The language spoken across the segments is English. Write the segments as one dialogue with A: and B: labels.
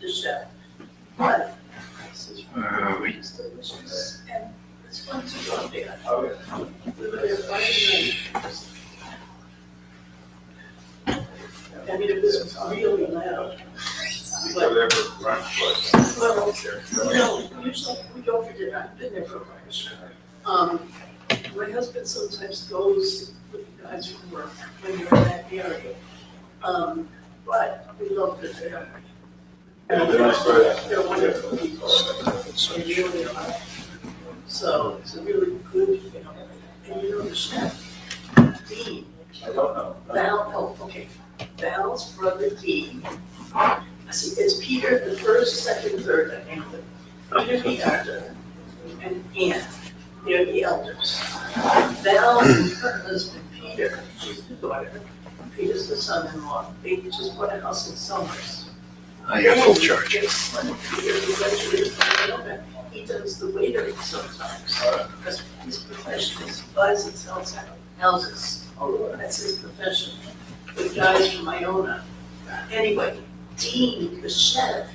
A: the chef. But this is really delicious, and it's fun to go there. We were there Friday night. I mean, it was really loud. But, well, no, usually we go for dinner. I've been there for lunch. My husband sometimes goes with the guys from work when you're in that area. But we love the family. They're wonderful people. They really are. So it's a really good family. And you know the chef, Dean.
B: I don't know.
A: Val's brother Dean. See, it's Peter the first, second, third, I named them. Peter the elder and Ann. They're the elders. Val and her husband Peter, she's the daughter. Peter's the son-in-law. They just bought a house in Somers.
C: I got full charge.
A: Peter eventually is the owner. He does the waitering sometimes. Because his profession is he buys and sells houses. That's his profession. The guys from Iona. Anyway, Dean, the chef,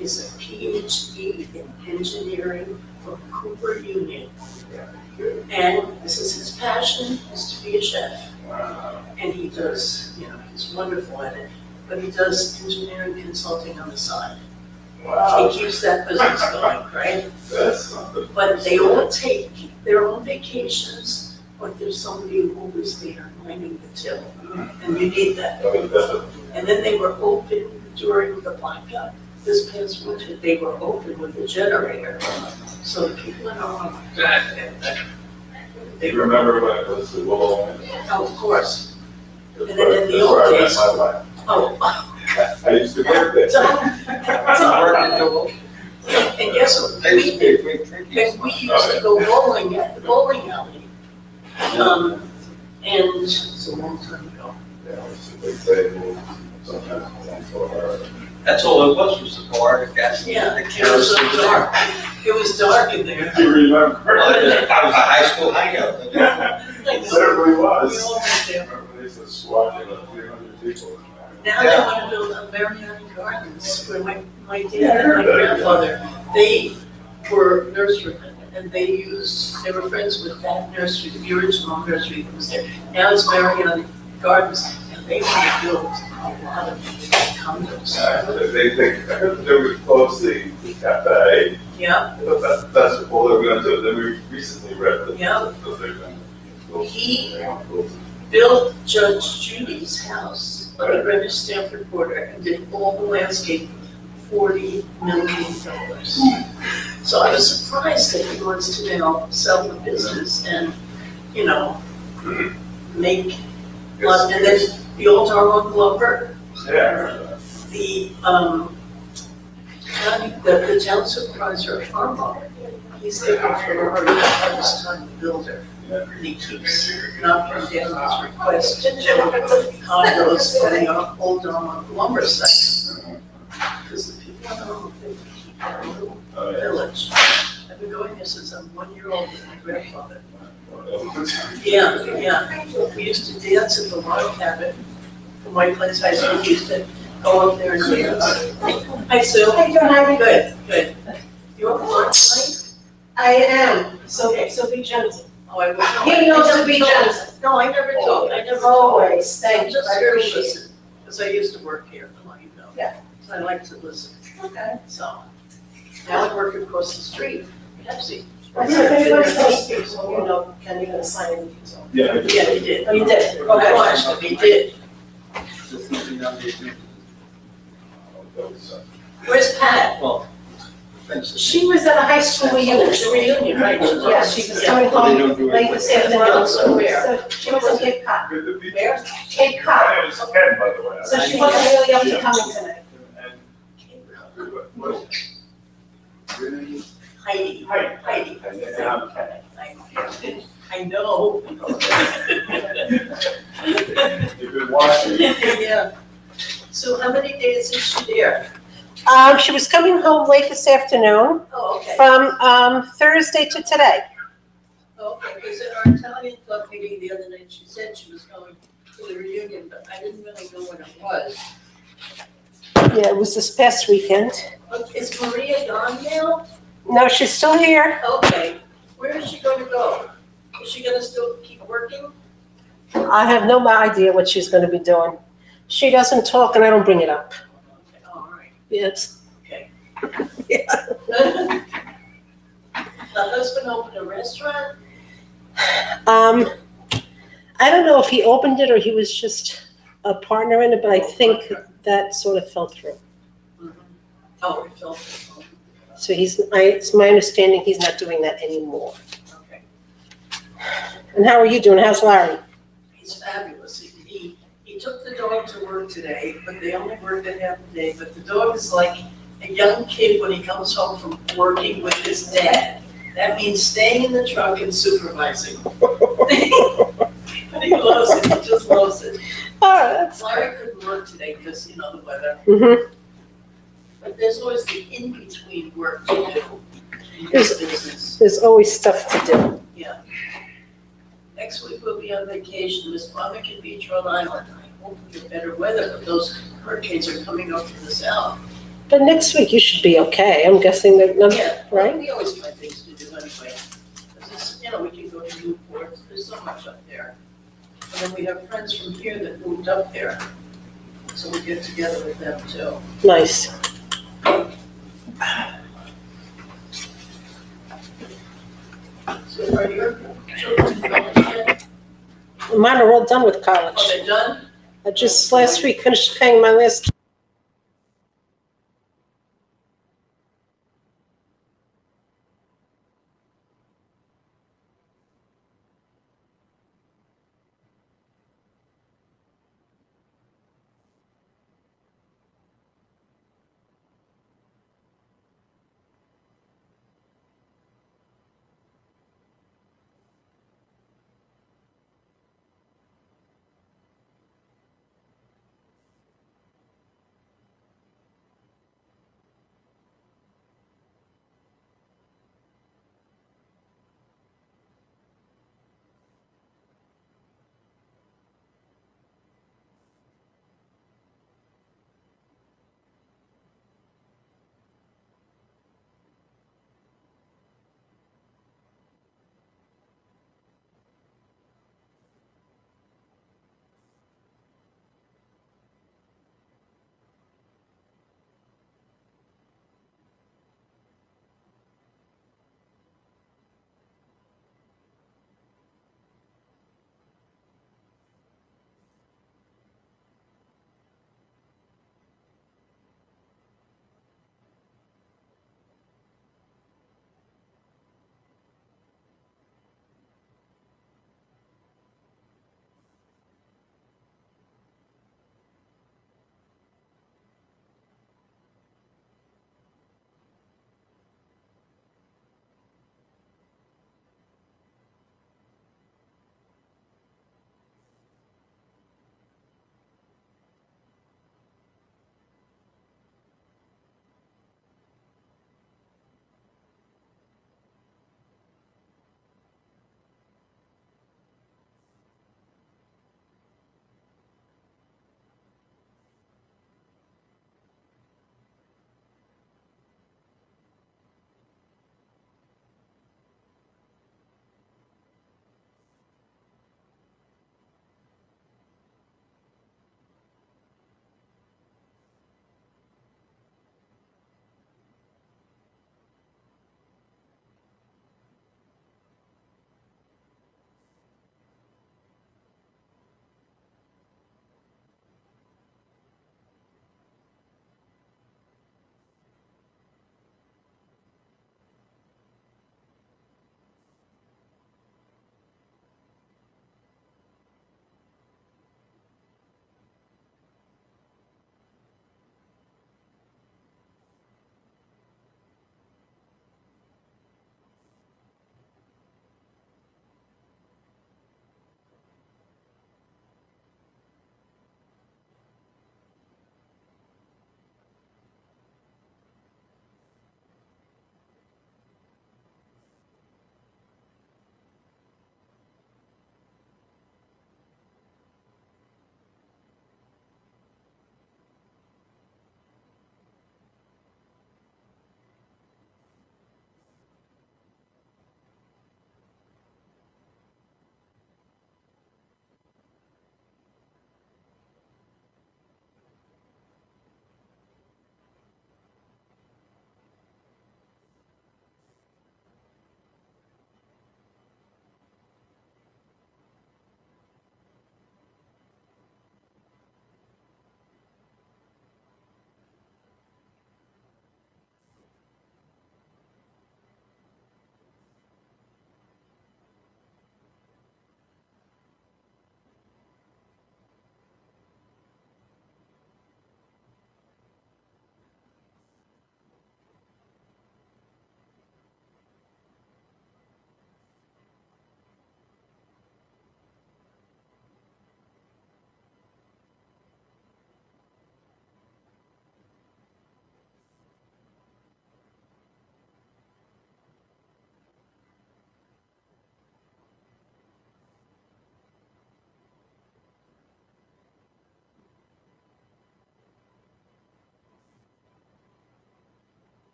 A: is a PhD in engineering from Cooper Union. And this is his passion, is to be a chef. And he does, he's wonderful at it, but he does engineering consulting on the side. He keeps that business going, right? But they all take their own vacations, but there's somebody who always there minding the till, and you need that. And then they were open during the blackout. This past winter, they were open with the generator, so the people in our home.
B: Do you remember when it was the Willow?
A: Oh, of course. And then in the old days.
B: I used to work there.
A: And guess what? We did, and we used to go bowling at the bowling alley. And it's a long time ago.
D: That's all it was the bar, the gas.
A: Yeah,
D: The
A: it was
D: kerosene.
A: so dark. It was dark in there.
B: Do you remember?
D: That was a high school hangout.
B: It certainly
A: We
B: was.
A: all went there.
B: Remember they used to squat about 300 people.
A: Now they want to build a Mariana Gardens, where my dad and my grandfather, they were nurserymen, and they were friends with that nursery, the original nursery that was there. Now it's Mariana Gardens, and they want to build a lot of condos.
B: I heard that they would close the cafe,
A: Yeah,
B: the festival they were going to, then we recently read that.
A: Yeah.
B: That they're going to close.
A: He built Judge Judy's house, he rented Stanford Porter, and did all the landscape, $40 million. So I was surprised that he wants to now sell the business and, make one. And then the old Darwin Glover,
B: Yeah.
A: the town supervisor of Farmville, he's taken for her hardest time to build her. And he keeps knocking down his request to build condos in the old lumber site. Because the people in the home, they keep their little village. I've been going there since I'm 1 year old with my grandfather. Yeah. We used to dance at the log cabin from White Plains High School. We used to go up there and dance. Hi, Sue.
E: How you doing, Ivy?
A: Good. You up for tonight?
E: I am.
A: So be gentle. Oh, I will.
E: He knows to be gentle.
A: No, I never told.
E: Always,
A: I'm
E: thank you,
A: just
E: I
A: here to
E: appreciate it.
A: listen, because I used to work here,
E: Yeah.
A: So I like to listen,
E: Okay.
A: so. Now I work across the street, Pepsi.
E: So if anyone's gonna speak, so can you gonna sign anything, so.
B: Yeah.
A: Yeah, he did.
E: Oh, you did?
A: Okay,
E: Okay.
A: watch him, he did. Where's Pat?
D: Well,
E: She was at a high school reunion.
A: The reunion, right?
E: Yeah, she was coming home late this afternoon.
A: So where?
E: So she was in Cape Cod.
A: Where?
E: Cape
B: My
E: Cod.
B: name is Ken, by the way.
E: So she wasn't really up to coming tonight.
A: Heidi.
B: Hi.
A: Heidi.
B: And I'm Ken.
A: I know.
B: You've been watching.
A: Yeah. So how many days is she there?
E: She was coming home late this afternoon
A: Oh, okay.
E: from Thursday to today.
A: Okay, because at our Italian club meeting the other night, she said she was going to the reunion, but I didn't really know when it was.
E: Yeah, it was this past weekend.
A: Is Maria gone now?
E: No, she's still here.
A: Okay, where is she gonna go? Is she gonna still keep working?
E: I have no idea what she's gonna be doing. She doesn't talk and I don't bring it up.
A: Okay, all right.
E: Yes.
A: Okay.
E: Yeah.
A: The husband opened a restaurant?
E: I don't know if he opened it or he was just a partner in it, but I think that sort of fell through.
A: Oh, it fell.
E: So it's my understanding he's not doing that anymore.
A: Okay.
E: And how are you doing? How's Larry?
A: He's fabulous. He took the dog to work today, but they only worked a half a day. But the dog is like a young kid when he comes home from working with his dad. That means staying in the truck and supervising. But he loves it. He just loves it.
E: Oh, that's
A: Larry couldn't work today because, the weather.
E: Mm-hmm.
A: But there's always the in-between work to do in
E: There's-
A: this business.
E: There's always stuff to do.
A: Yeah. Next week we'll be on vacation, Miss Monica Beach, Rhode Island. I hope we get better weather, but those hurricanes are coming up from the south.
E: But next week you should be okay. I'm guessing that,
A: Yeah,
E: right?
A: we always find things to do anyway. 'Cause it's, we can go to Newport, there's so much up there. And then we have friends from here that moved up there. So we get together with them too.
E: Nice.
A: So are your children going yet?
E: Mine are all done with college.
A: Oh, they're done?
E: I just last week finished paying my last.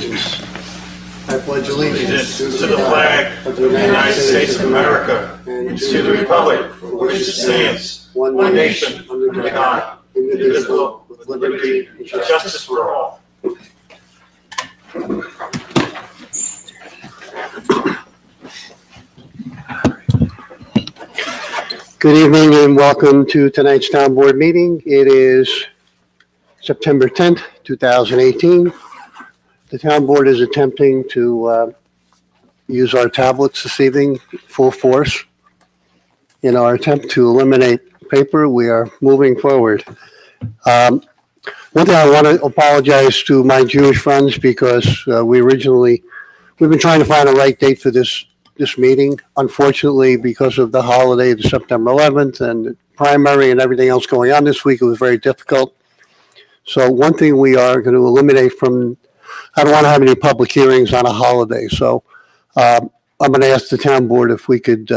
F: allegiance. I pledge allegiance
B: To the flag of the United States of America and to the republic for which it stands, one nation, under God, indivisible, with liberty and justice for all.
F: Good evening and welcome to tonight's town board meeting. It is September 10th, 2018. The town board is attempting to use our tablets this evening full force. In our attempt to eliminate paper, we are moving forward. One thing I want to apologize to my Jewish friends because we've been trying to find a right date for this meeting. Unfortunately, because of the holiday, the September 11th and the primary and everything else going on this week, it was very difficult. So one thing we are going to eliminate from, I don't want to have any public hearings on a holiday. So I'm going to ask the town board if we could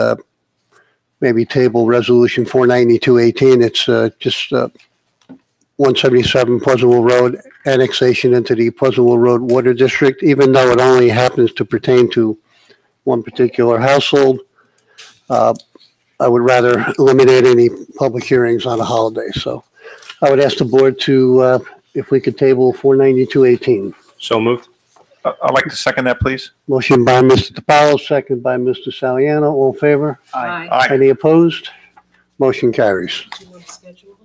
F: maybe table resolution 49218. It's just 177 Pleasantville Road, annexation into the Pleasantville Road Water District, even though it only happens to pertain to one particular household. I would rather eliminate any public hearings on a holiday. So I would ask the board to, if we could table 49218.
C: So moved. I'd like to second that, please.
F: Motion by Mr. DiPaolo, second by Mr. Saliano. All in favor?
C: Aye.
F: Any opposed? Motion carries.
E: Do you want to schedule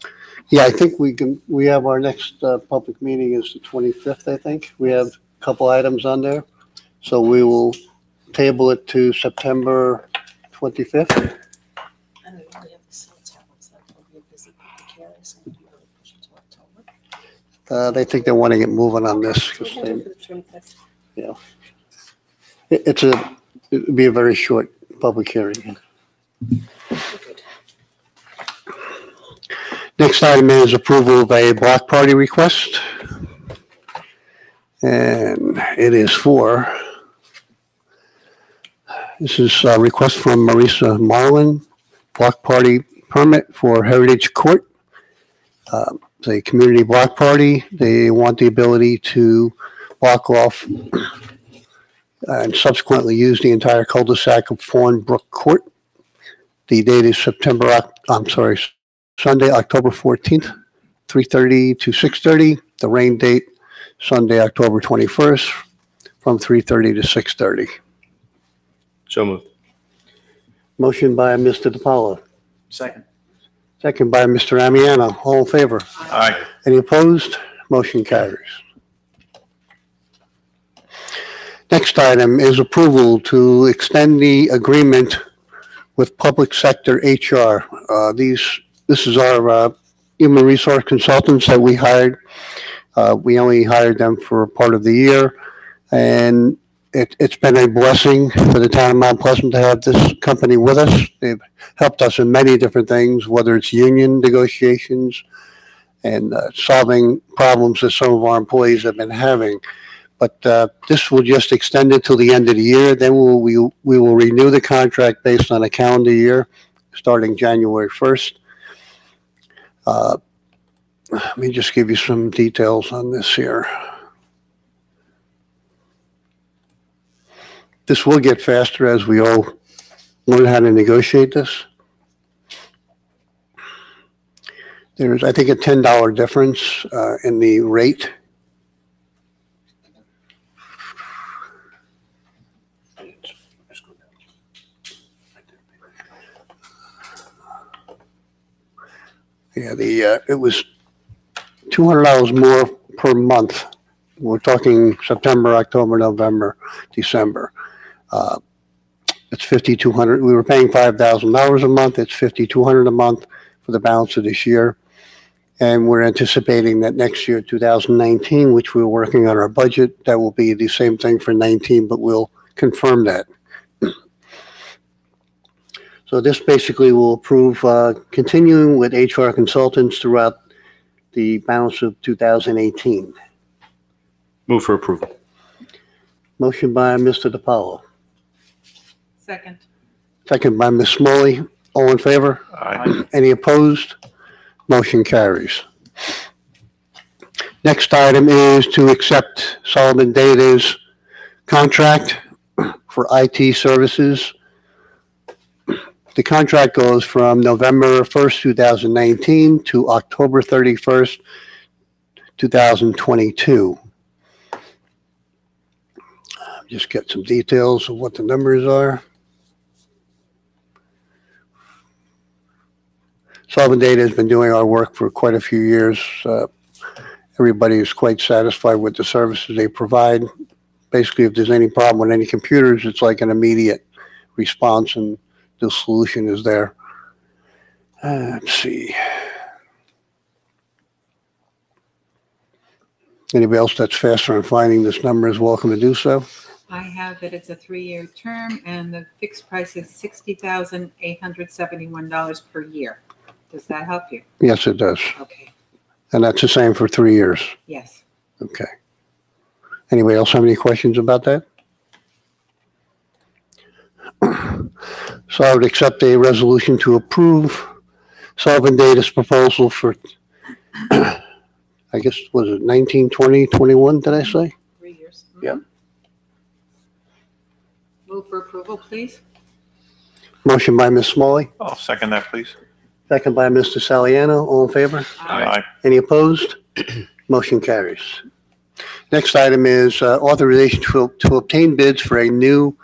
E: it?
F: Yeah, I think we have our next public meeting is the 25th, I think. We have a couple items on there. So we will table it to September 25th.
E: I know you only have the cell tablets, that will be a busy public hearing, so maybe we'll push it to October.
F: They think they want to get moving on this. 'Cause
E: We'll do it for the 25th.
F: it'd be a very short public hearing.
E: Good.
F: Next item is approval of a block party request. And it is this is a request from Marisa Marlin, block party permit for Heritage Court. It's a community block party. They want the ability to block off and subsequently use the entire cul-de-sac of Fawn Brook Court. The date is Sunday, October 14th, 3:30 to 6:30. The rain date, Sunday, October 21st, from 3:30 to 6:30.
C: So moved.
F: Motion by Mr. DiPaolo,
D: Second.
F: second by Mr. Amiano. All in favor?
C: Aye.
F: Any opposed? Motion carries. Next item is approval to extend the agreement with Public Sector HR. This is our human resource consultants that we hired. We only hired them for part of the year, and it's been a blessing for the town of Mount Pleasant to have this company with us. They've helped us in many different things, whether it's union negotiations and solving problems that some of our employees have been having. But this will just extend it till the end of the year. Then we will renew the contract based on a calendar year, starting January 1st. Let me just give you some details on this here. This will get faster as we all learn how to negotiate this. There's, I think, a $10 difference in the rate. Yeah, it was $200 more per month. We're talking September, October, November, December. It's $5,200. We were paying $5,000 a month. It's $5,200 a month for the balance of this year. And we're anticipating that next year, 2019, which we're working on our budget, that will be the same thing for 19, but we'll confirm that. So this basically will approve continuing with HR consultants throughout the balance of 2018.
C: Move for approval.
F: Motion by Mr. DiPaolo,
G: Second.
F: second by Ms. Smalley. All in favor?
C: Aye.
F: Any opposed? Motion carries. Next item is to accept Sullivan Data's contract for IT services. The contract goes from November 1st, 2019 to October 31st, 2022. Just get some details of what the numbers are. Sullivan Data has been doing our work for quite a few years. Everybody is quite satisfied with the services they provide. Basically, if there's any problem with any computers, it's like an immediate response and the solution is there. Let's see. Anybody else that's faster in finding this number is welcome to do so.
G: I have that it's a 3-year term and the fixed price is $60,871 per year. Does that help you?
F: Yes, it does.
G: Okay,
F: And that's the same for 3 years.
G: yes.
F: Okay. Anybody else have any questions about that? So I would accept a resolution to approve Sullivan Data's proposal for, I guess, was it 19, 20, 21, did I say?
G: 3 years.
F: Yep.
G: Move for approval, please.
F: Motion by Ms. Smalley,
C: I'll second that, please.
F: second by Mr. Saliano. All in favor?
C: Aye.
F: Any opposed? Motion carries. Next item is authorization to obtain bids for a new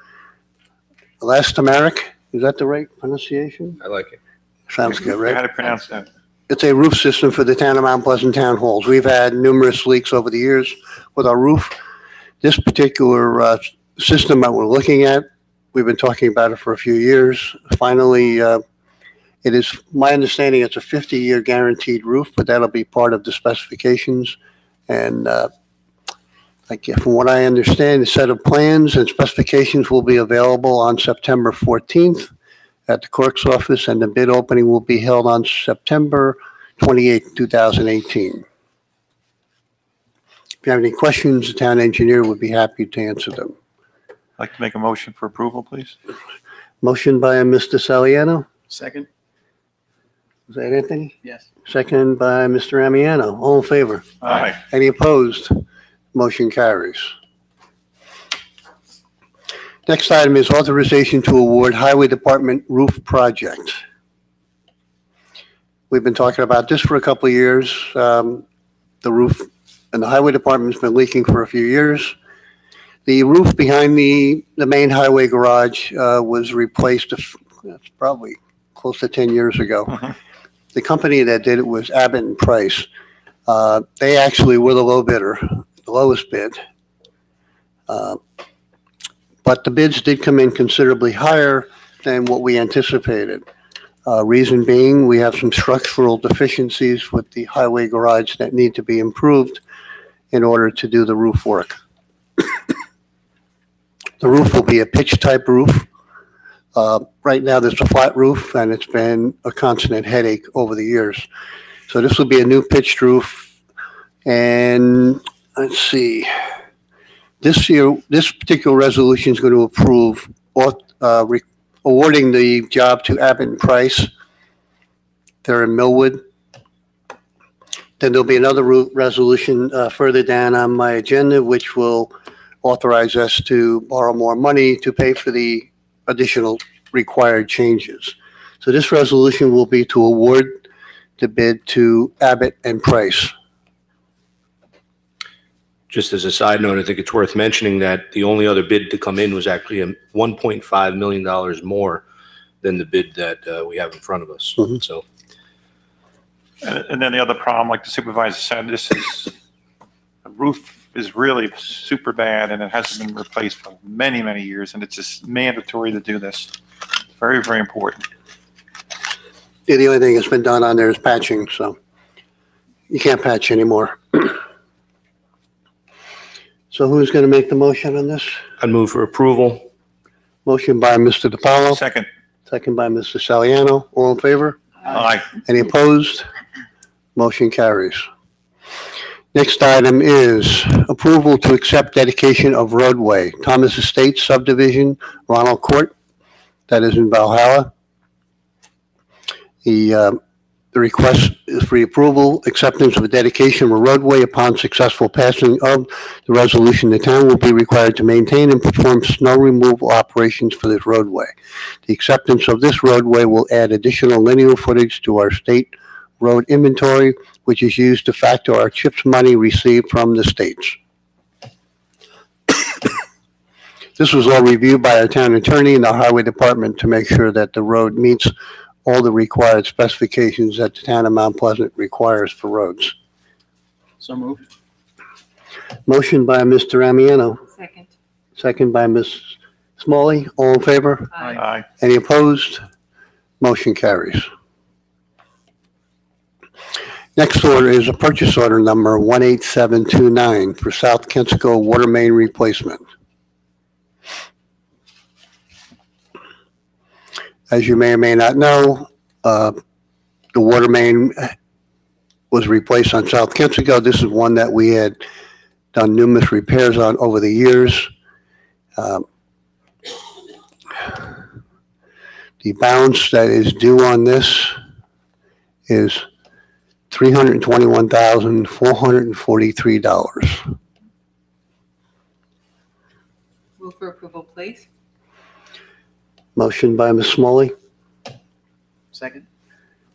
F: elastomeric. Is that the right pronunciation?
H: I like it.
F: Sounds good, right?
C: How to pronounce that?
F: It's a roof system for the town of Mount Pleasant Town Halls. We've had numerous leaks over the years with our roof. This particular system that we're looking at, we've been talking about it for a few years. Finally, it is my understanding it's a 50-year guaranteed roof, but that'll be part of the specifications. And from what I understand, a set of plans and specifications will be available on September 14th at the clerk's office, and the bid opening will be held on September 28th, 2018. If you have any questions, the town engineer would be happy to answer them.
C: I'd like to make a motion for approval, please.
F: Motion by Mr. Saliano.
H: Second?
F: Is that Anthony?
H: Yes.
F: Second by Mr. Amiano. All in favor?
C: Aye.
F: Any opposed? Motion carries. Next item is authorization to award Highway Department roof project. We've been talking about this for a couple of years. The roof in the Highway Department's been leaking for a few years. The roof behind the main highway garage was replaced, that's probably close to 10 years ago.
C: Mhm.
F: The company that did it was Abbott and Price. They actually were the low bidder, the lowest bid. But the bids did come in considerably higher than what we anticipated. Reason being, we have some structural deficiencies with the highway garage that need to be improved in order to do the roof work. The roof will be a pitch-type roof. Right now, there's a flat roof, and it's been a constant headache over the years. So this will be a new pitched roof. And let's see. This year, this particular resolution is going to approve awarding the job to Abbott and Price. They're in Millwood. Then there'll be another resolution further down on my agenda, which will authorize us to borrow more money to pay for the additional required changes. So this resolution will be to award the bid to Abbott and Price.
H: Just as a side note, I think it's worth mentioning that the only other bid to come in was actually $1.5 million more than the bid that we have in front of us.
F: Mhm.
H: So
C: And then the other problem, like the supervisor said, the roof is really super bad and it hasn't been replaced for many, many years. And it's just mandatory to do this. Very, very important.
F: Yeah, the only thing that's been done on there is patching, so you can't patch anymore. So who's going to make the motion on this?
H: I'd move for approval.
F: Motion by Mr. DiPaolo,
C: Second.
F: second by Mr. Saliano. All in favor?
C: Aye.
F: Any opposed? Motion carries. Next item is approval to accept dedication of roadway, Thomas Estates subdivision, Ronald Court, that is in Valhalla. The The request is for the approval, acceptance of a dedication of a roadway upon successful passing of the resolution. The town will be required to maintain and perform snow removal operations for this roadway. The acceptance of this roadway will add additional linear footage to our state road inventory, which is used to factor our CHIPS money received from the states. This was all reviewed by our town attorney and the highway department to make sure that the road meets all the required specifications that the town of Mount Pleasant requires for roads.
B: So moved.
F: Motion by Mr. Amiano,
G: Second.
F: second by Ms. Smalley. All in favor?
C: Aye.
F: Any opposed? Motion carries. Next order is a purchase order number 18729 for South Kensico water main replacement. As you may or may not know, the water main was replaced on South Kensico. This is one that we had done numerous repairs on over the years. The balance that is due on this is $321,443.
G: Move for approval, please.
F: Motion by Ms. Smalley,
B: Second.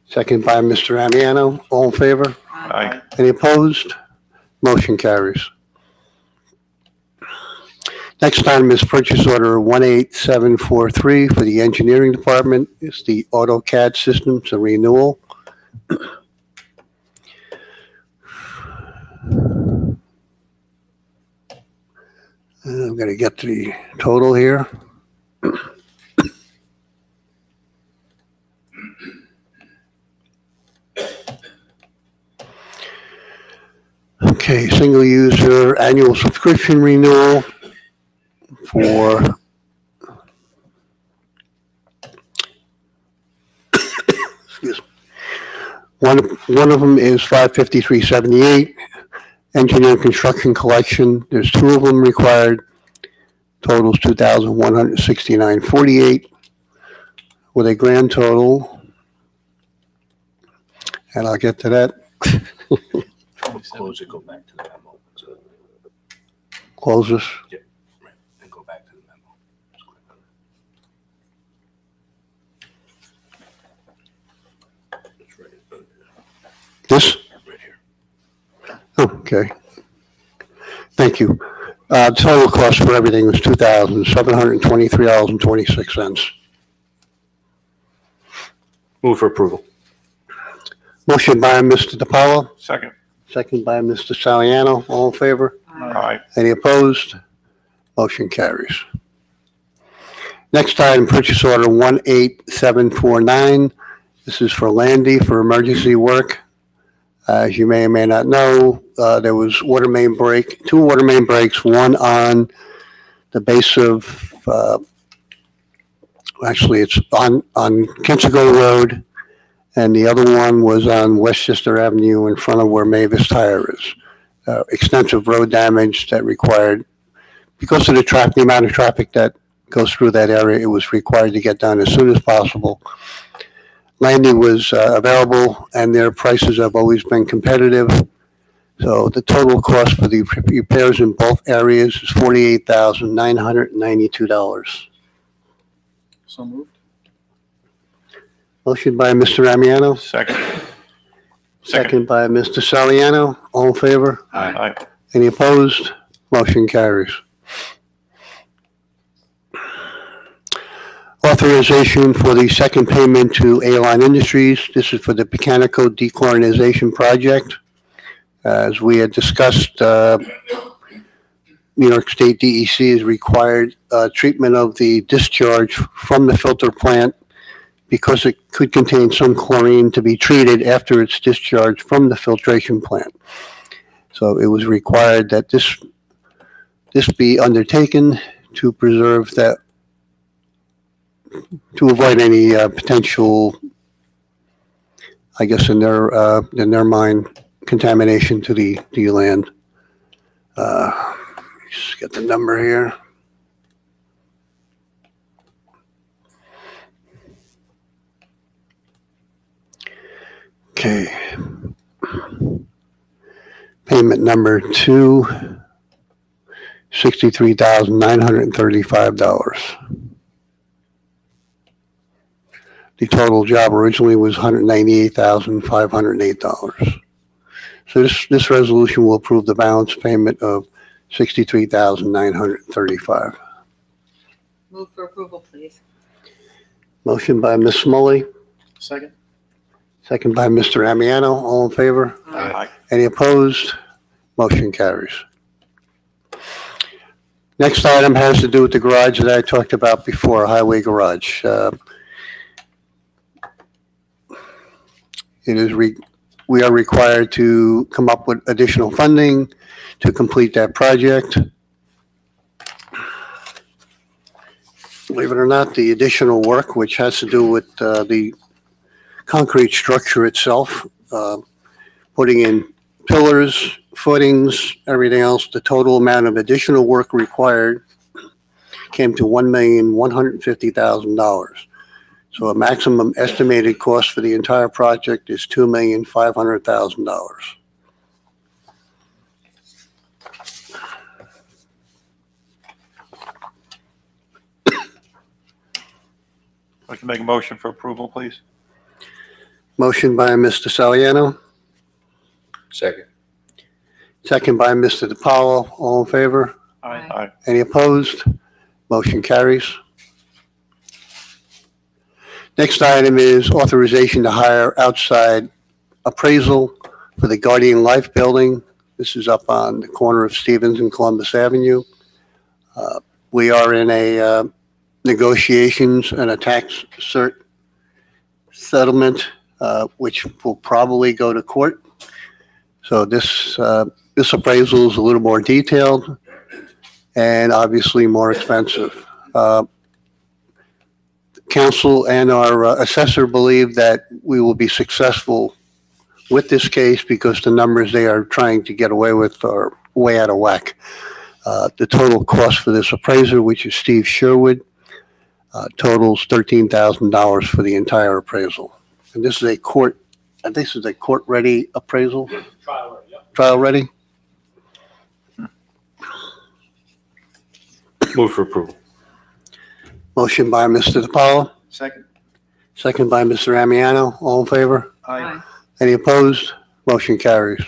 F: second by Mr. Amiano. All in favor?
C: Aye.
F: Any opposed? Motion carries. Next item is purchase order 18743 for the engineering department. It's the AutoCAD systems, a renewal. I'm going to get to the total here. Okay, single user annual subscription renewal for excuse me. One of them is $553.78. Engineering construction collection. There's two of them required. Totals $2,169.48 with a grand total. And I'll get to that.
H: Close it, go back to the memo. So,
F: Close this.
H: right, and go back to the memo. It's right
F: This?
H: here.
F: Okay. Thank you. Total cost for everything was $2,723.26.
H: Move for approval.
F: Motion by Mr. DiPaolo,
C: Second.
F: second by Mr. Saliano. All in favor?
C: Aye.
F: Any opposed? Motion carries. Next item, purchase order 18749. This is for Landy for emergency work. As you may or may not know, there was two water main breaks, one on the base of, actually it's on Kensico Road, and the other one was on Westchester Avenue in front of where Mavis Tire is. Extensive road damage that required, because of the amount of traffic that goes through that area, it was required to get done as soon as possible. Landy was available, and their prices have always been competitive. So the total cost for the repairs in both areas is $48,992.
B: So moved.
F: Motion by Mr. Amiano,
C: Second.
F: second by Mr. Saliano. All in favor?
C: Aye.
F: Any opposed? Motion carries. Authorization for the second payment to A-Line Industries. This is for the Pecanico Dechlorinization Project. As we had discussed, New York State DEC has required treatment of the discharge from the filter plant because it could contain some chlorine to be treated after it's discharged from the filtration plant. So it was required that this be undertaken to preserve that, to avoid any potential, I guess in their mind, contamination to the land. Just get the number here. Okay. Payment number two, $63,935. The total job originally was $198,508. So this resolution will approve the balance payment of $63,935.
G: Move for approval, please.
F: Motion by Ms. Smoley,
B: Second.
F: second by Mr. Amiano. All in favor?
C: Aye.
F: Any opposed? Motion carries. Next item has to do with the garage that I talked about before, highway garage. We are required to come up with additional funding to complete that project. Believe it or not, the additional work, which has to do with the concrete structure itself, putting in pillars, footings, everything else, the total amount of additional work required came to $1,150,000. So a maximum estimated cost for the entire project is $2,500,000.
C: I can make a motion for approval, please.
F: Motion by Mr. Saliano,
H: Second.
F: second by Mr. DiPaolo. All in favor?
C: Aye.
F: Any opposed? Motion carries. Next item is authorization to hire outside appraisal for the Guardian Life building. This is up on the corner of Stevens and Columbus Avenue. We are in a negotiations and a tax settlement, which will probably go to court. So this appraisal is a little more detailed and obviously more expensive. Council and our assessor believe that we will be successful with this case because the numbers they are trying to get away with are way out of whack. The total cost for this appraiser, which is Steve Sherwood, totals $13,000 for the entire appraisal. And this is a court-ready appraisal?
B: Trial ready, yep.
F: Trial ready?
H: Move for approval.
F: Motion by Mr. DiPaolo,
B: Second.
F: second by Mr. Amiano. All in favor?
G: Aye.
F: Any opposed? Motion carries.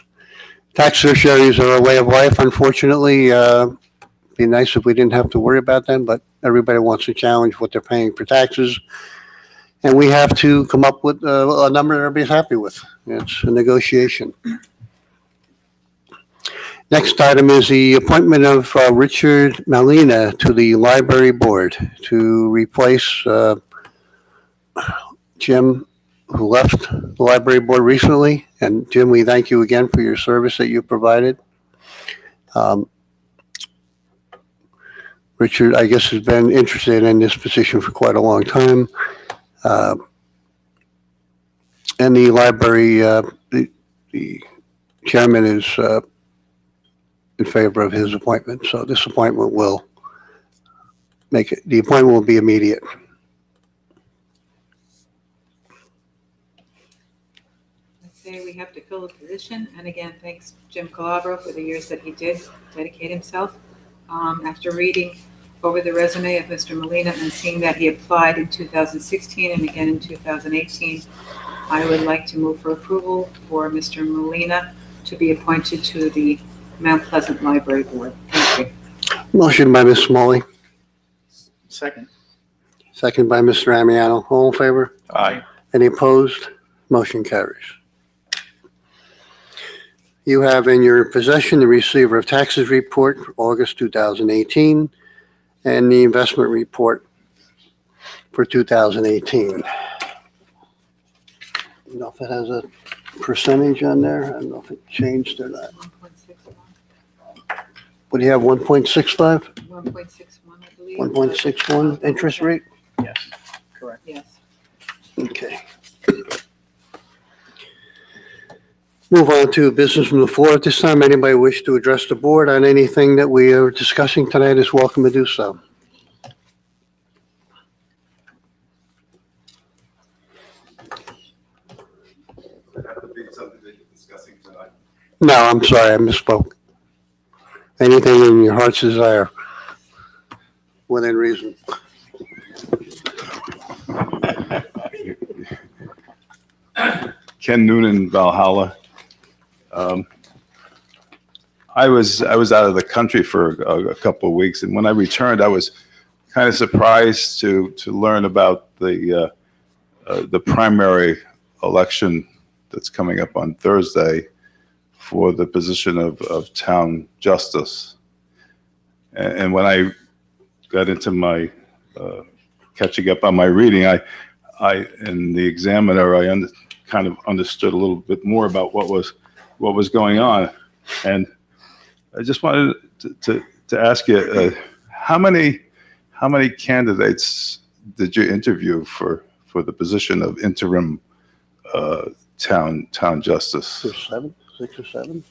F: Tax surcharges are a way of life, unfortunately. Be nice if we didn't have to worry about them, but everybody wants to challenge what they're paying for taxes. And we have to come up with a number everybody's happy with. It's a negotiation. Next item is the appointment of Richard Malina to the library board to replace Jim, who left the library board recently. And Jim, we thank you again for your service that you provided. Richard, I guess, has been interested in this position for quite a long time. And the library, the chairman is in favor of his appointment. So this appointment will the appointment will be immediate.
G: I'd say we have to fill the position, and again, thanks Jim Calabro for the years that he did dedicate himself. After reading over the resume of Mr. Molina and seeing that he applied in 2016 and again in 2018, I would like to move for approval for Mr. Molina to be appointed to the Mount Pleasant Library Board. Thank you.
F: Motion by Ms. Smalley,
B: Second.
F: second by Mr. Amiano. All in favor?
C: Aye.
F: Any opposed? Motion carries. You have in your possession the receiver of taxes report for August 2018 and the investment report for 2018. I don't know if it has a percentage on there. I don't know if it changed or not.
G: 1.61.
F: What do you have, 1.65?
G: 1.61, I believe.
F: 1.61 interest rate?
B: Yes, correct.
G: Yes.
F: Okay. Move on to business from the floor at this time. Anybody wish to address the board on anything that we are discussing tonight is welcome to do so. No, I'm sorry, I misspoke. Anything in your heart's desire, within reason.
I: Ken Noonan, Valhalla. I was out of the country for a couple of weeks, and when I returned, I was kind of surprised to learn about the primary election that's coming up on Thursday for the position of town justice. And when I got into my catching up on my reading, I in the Examiner, kind of understood a little bit more about what was going on, and I just wanted to ask you, how many candidates did you interview for the position of interim town justice?
F: Six or seven?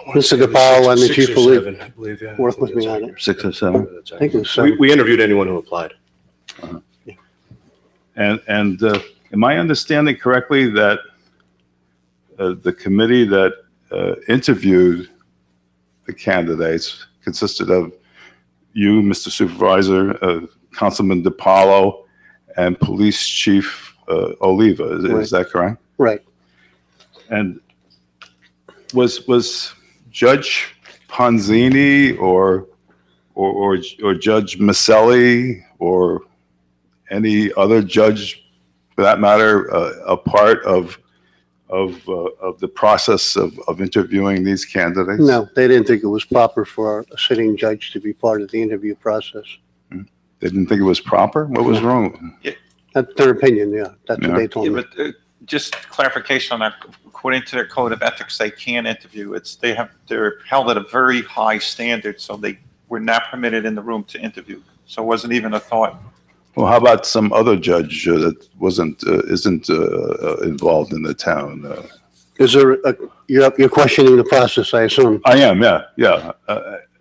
F: Mr. DePaul and the chief of police
H: I believe, yeah.
F: worked with me on it.
I: 6 or 7.
F: I think it was seven.
H: We interviewed anyone who applied.
I: And am I understanding correctly that the committee that interviewed the candidates consisted of you, Mr. Supervisor, Councilman DiPaolo, and Police Chief Oliva? Is that correct?
F: Right.
I: And was Judge Ponzini or Judge Maselli or any other judge, for that matter, a part of the process of interviewing these candidates?
F: No, they didn't think it was proper for a sitting judge to be part of the interview process.
I: They didn't think it was proper? What was wrong?
F: That's their opinion, yeah. That's what they told
C: Yeah,
F: me.
C: but just clarification on that, according to their code of ethics, they can interview. They're held at a very high standard, so they were not permitted in the room to interview. So it wasn't even a thought.
I: Well, how about some other judge that isn't involved in the town?
F: Is there you're questioning the process, I assume?
I: I am, yeah.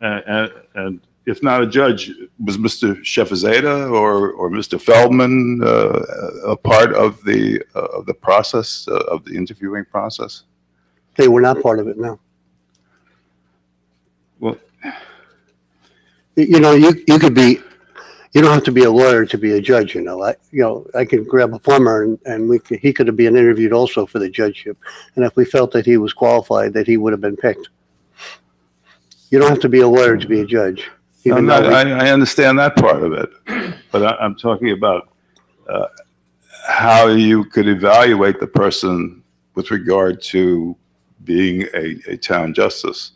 I: And if not a judge, was Mr. Shefazada or Mr. Feldman a part of the process, of the interviewing process?
F: They were not part of it, no.
I: Well,
F: you could be, you don't have to be a lawyer to be a judge, I could grab a plumber and he could have been interviewed also for the judgeship. And if we felt that he was qualified, that he would have been picked. You don't have to be a lawyer to be a judge.
I: I understand that part of it, but I'm talking about how you could evaluate the person with regard to being a town justice.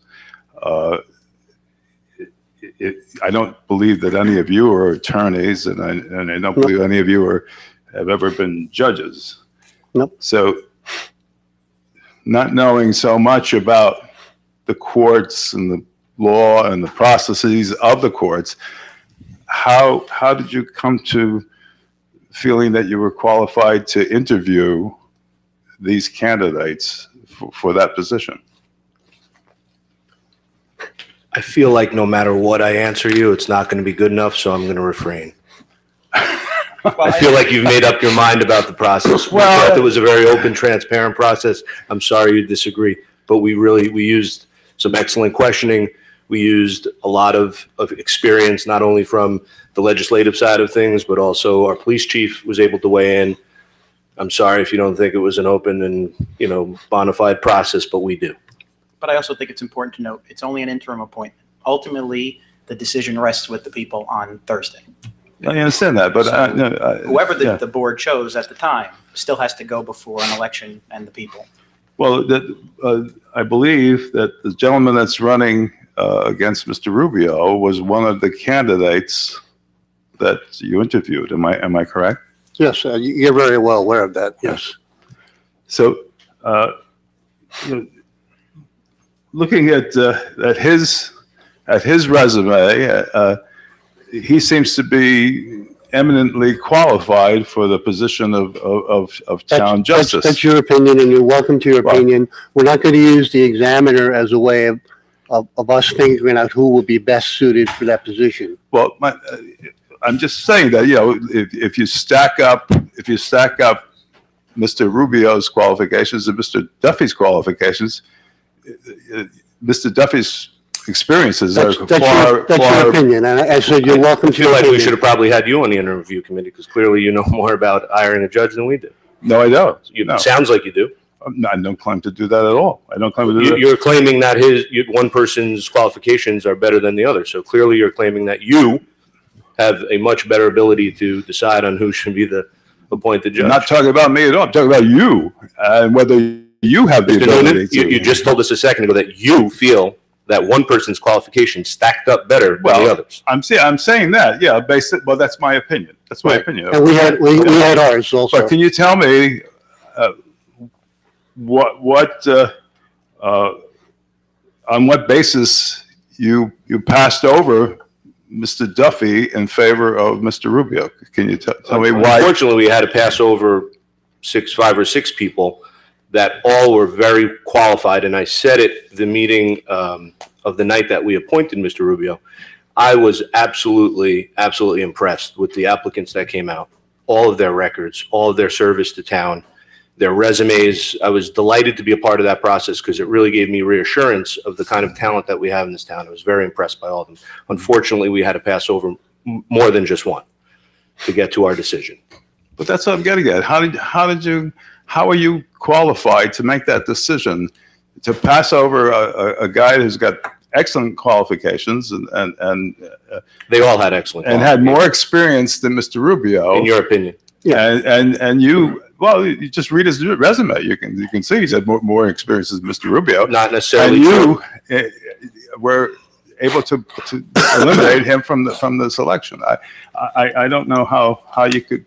I: I don't believe that any of you are attorneys, and I don't believe any of you have ever been judges.
F: Nope.
I: So, not knowing so much about the courts and the law and the processes of the courts, how did you come to feeling that you were qualified to interview these candidates for that position?
H: I feel like no matter what I answer you, it's not going to be good enough, so I'm going to refrain. I feel like you've made up your mind about the process. We thought it was a very open, transparent process. I'm sorry you disagree, but we used some excellent questioning. We used a lot of experience, not only from the legislative side of things, but also our police chief was able to weigh in. I'm sorry if you don't think it was an open and, bona fide process, but we do.
J: But I also think it's important to note, it's only an interim appointment. Ultimately, the decision rests with the people on Thursday.
I: I understand that, but
J: Whoever the board chose at the time still has to go before an election and the people.
I: Well, I believe that the gentleman that's running against Mr. Rubio was one of the candidates that you interviewed. Am I correct?
F: Yes, you're very well aware of that, yes.
I: So, looking at his resume, he seems to be eminently qualified for the position of town justice.
F: That's your opinion, and you're welcome to your opinion. We're not going to use the Examiner as a way of us figuring out who will be best suited for that position.
I: Well, I'm just saying that if you stack up Mr. Rubio's qualifications and Mr. Duffy's qualifications. Mr. Duffy's experiences are
F: That's your opinion, and I said you're welcome
H: I
F: to
H: feel
F: your
H: like we
F: opinion.
H: should have probably had you on the interview committee, because clearly you know more about hiring a judge than we do.
I: No, I don't. No.
H: Sounds like you do.
I: I don't claim to do that at all. I don't claim to do that.
H: You're claiming that one person's qualifications are better than the other. So clearly you're claiming that you have a much better ability to decide on who should be the appointed judge.
I: I'm not talking about me at all. I'm talking about you and whether you have the
H: Mr.
I: ability
H: Noonan,
I: to.
H: you just told us a second ago that you feel that one person's qualifications stacked up better than the others.
I: I'm saying that, yeah, well, that's my opinion. That's my opinion.
F: And we had ours also.
I: But can you tell me on what basis you passed over Mr. Duffy in favor of Mr. Rubio? Can you tell me why?
H: Unfortunately, we had to pass over 5 or 6 people that all were very qualified. And I said it the meeting of the night that we appointed Mr. Rubio. I was absolutely impressed with the applicants that came out, all of their records, all of their service to town, their resumes. I was delighted to be a part of that process because it really gave me reassurance of the kind of talent that we have in this town. I was very impressed by all of them. Unfortunately, we had to pass over more than just one to get to our decision.
I: But that's what I'm getting at. How are you qualified to make that decision to pass over a guy who's got excellent qualifications and
H: they all had excellent
I: and had more experience than Mr. Rubio,
H: in your opinion?
I: Yeah, and you, well, you just read his resume. You can see he's had more experience than Mr. Rubio.
H: Not necessarily.
I: And you were able to eliminate him from the selection. I don't know how you could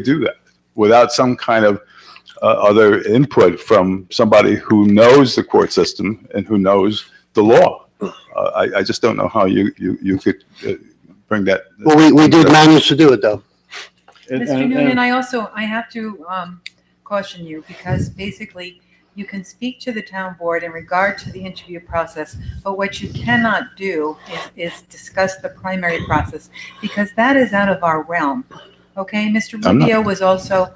I: do that without some kind of other input from somebody who knows the court system and who knows the law. I just don't know how you could bring that.
F: Well, we did manage to do it, though.
G: Mr. Noonan, I have to caution you, because basically you can speak to the town board in regard to the interview process, but what you cannot do is discuss the primary process, because that is out of our realm. Okay, Mr. Rubio was also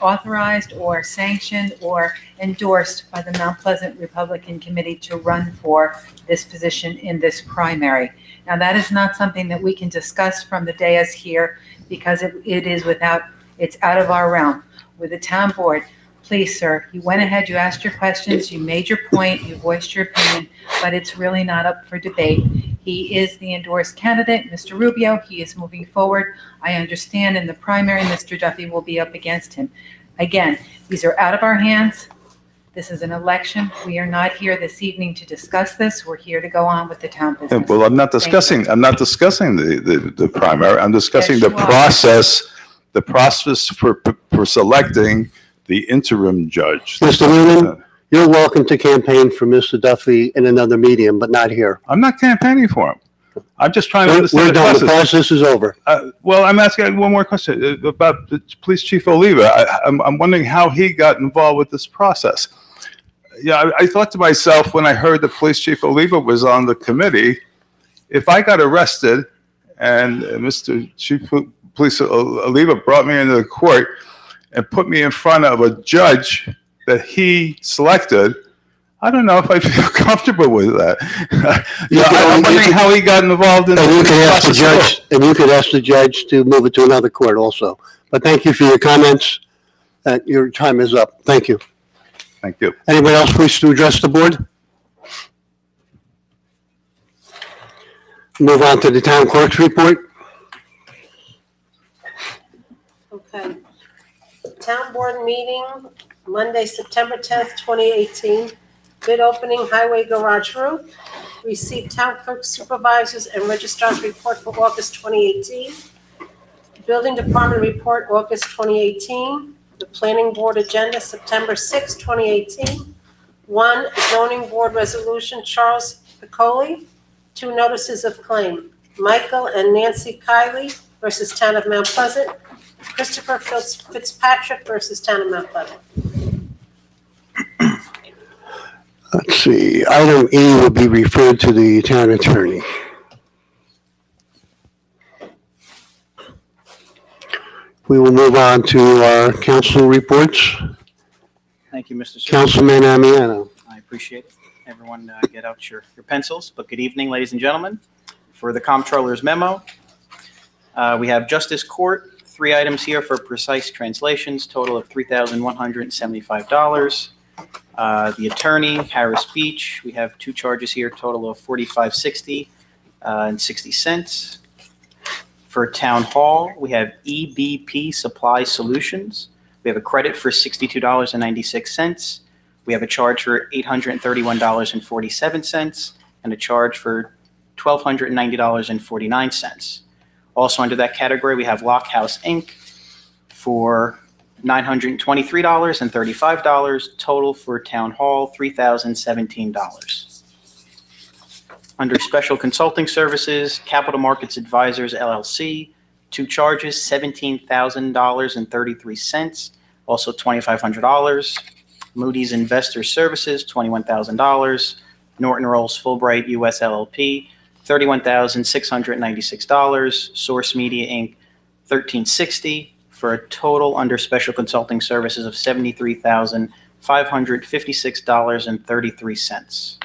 G: authorized or sanctioned or endorsed by the Mount Pleasant Republican Committee to run for this position in this primary. Now, that is not something that we can discuss from the dais here, because it's out of our realm. With the town board, please, sir, you went ahead, you asked your questions, you made your point, you voiced your opinion, but it's really not up for debate. He is the endorsed candidate, Mr. Rubio. He is moving forward. I understand in the primary, Mr. Duffy will be up against him. Again, these are out of our hands. This is an election. We are not here this evening to discuss this. We're here to go on with the town business.
I: Well, I'm not discussing the primary. I'm discussing
G: Yes,
I: the
G: you are.
I: process for selecting the interim judge.
F: Mr. Noonan, you're welcome to campaign for Mr. Duffy in another medium, but not here.
I: I'm not campaigning for him. I'm just trying to
F: We're
I: understand the
F: done. The
I: process.
F: process is over.
I: Well, I'm asking one more question about the Police Chief Oliva. I'm wondering how he got involved with this process. Yeah, I thought to myself when I heard that Police Chief Oliva was on the committee, if I got arrested and Mr. Chief Police Oliva brought me into the court and put me in front of a judge that he selected, I don't know if I feel comfortable with that. I'm wondering how he got involved in the
F: And you could ask the
I: process.
F: judge, and you could ask the judge to move it to another court also. But thank you for your comments. Your time is up. Thank you.
I: Thank you.
F: Anybody else wish to address the board? Move on to the town clerk's report.
E: Okay. Town board meeting, Monday, September 10th, 2018. Bid opening highway garage roof. Received town clerk supervisors and registrar's report for August 2018. Building department report, August 2018. The planning board agenda, September 6, 2018. 1, zoning board resolution, Charles Piccoli. 2 notices of claim, Michael and Nancy Kiley versus Town of Mount Pleasant. Christopher Fitzpatrick versus Town of Mount Pleasant.
F: Let's see, item E will be referred to the town attorney. We will move on to our council reports.
J: Thank you, Mr. Chair.
F: Councilman Amiano.
J: I appreciate it. Everyone, get out your pencils. But good evening, ladies and gentlemen. For the comptroller's memo, we have Justice Court, 3 items here for precise translations, total of $3,175. The attorney, Harris Beach, we have 2 charges here, total of $45.60 and 60 cents. For Town Hall, we have EBP Supply Solutions. We have a credit for $62.96. We have a charge for $831.47 and a charge for $1,290.49. Also under that category, we have Lockhouse Inc. for $923.35, total for Town Hall, $3,017. Under Special Consulting Services, Capital Markets Advisors LLC, 2 charges, $17,000.33, also $2,500. Moody's Investor Services, $21,000. Norton Rolls Fulbright US LLP, $31,696. Source Media Inc., $1,360, for a total under Special Consulting Services of $73,556.33.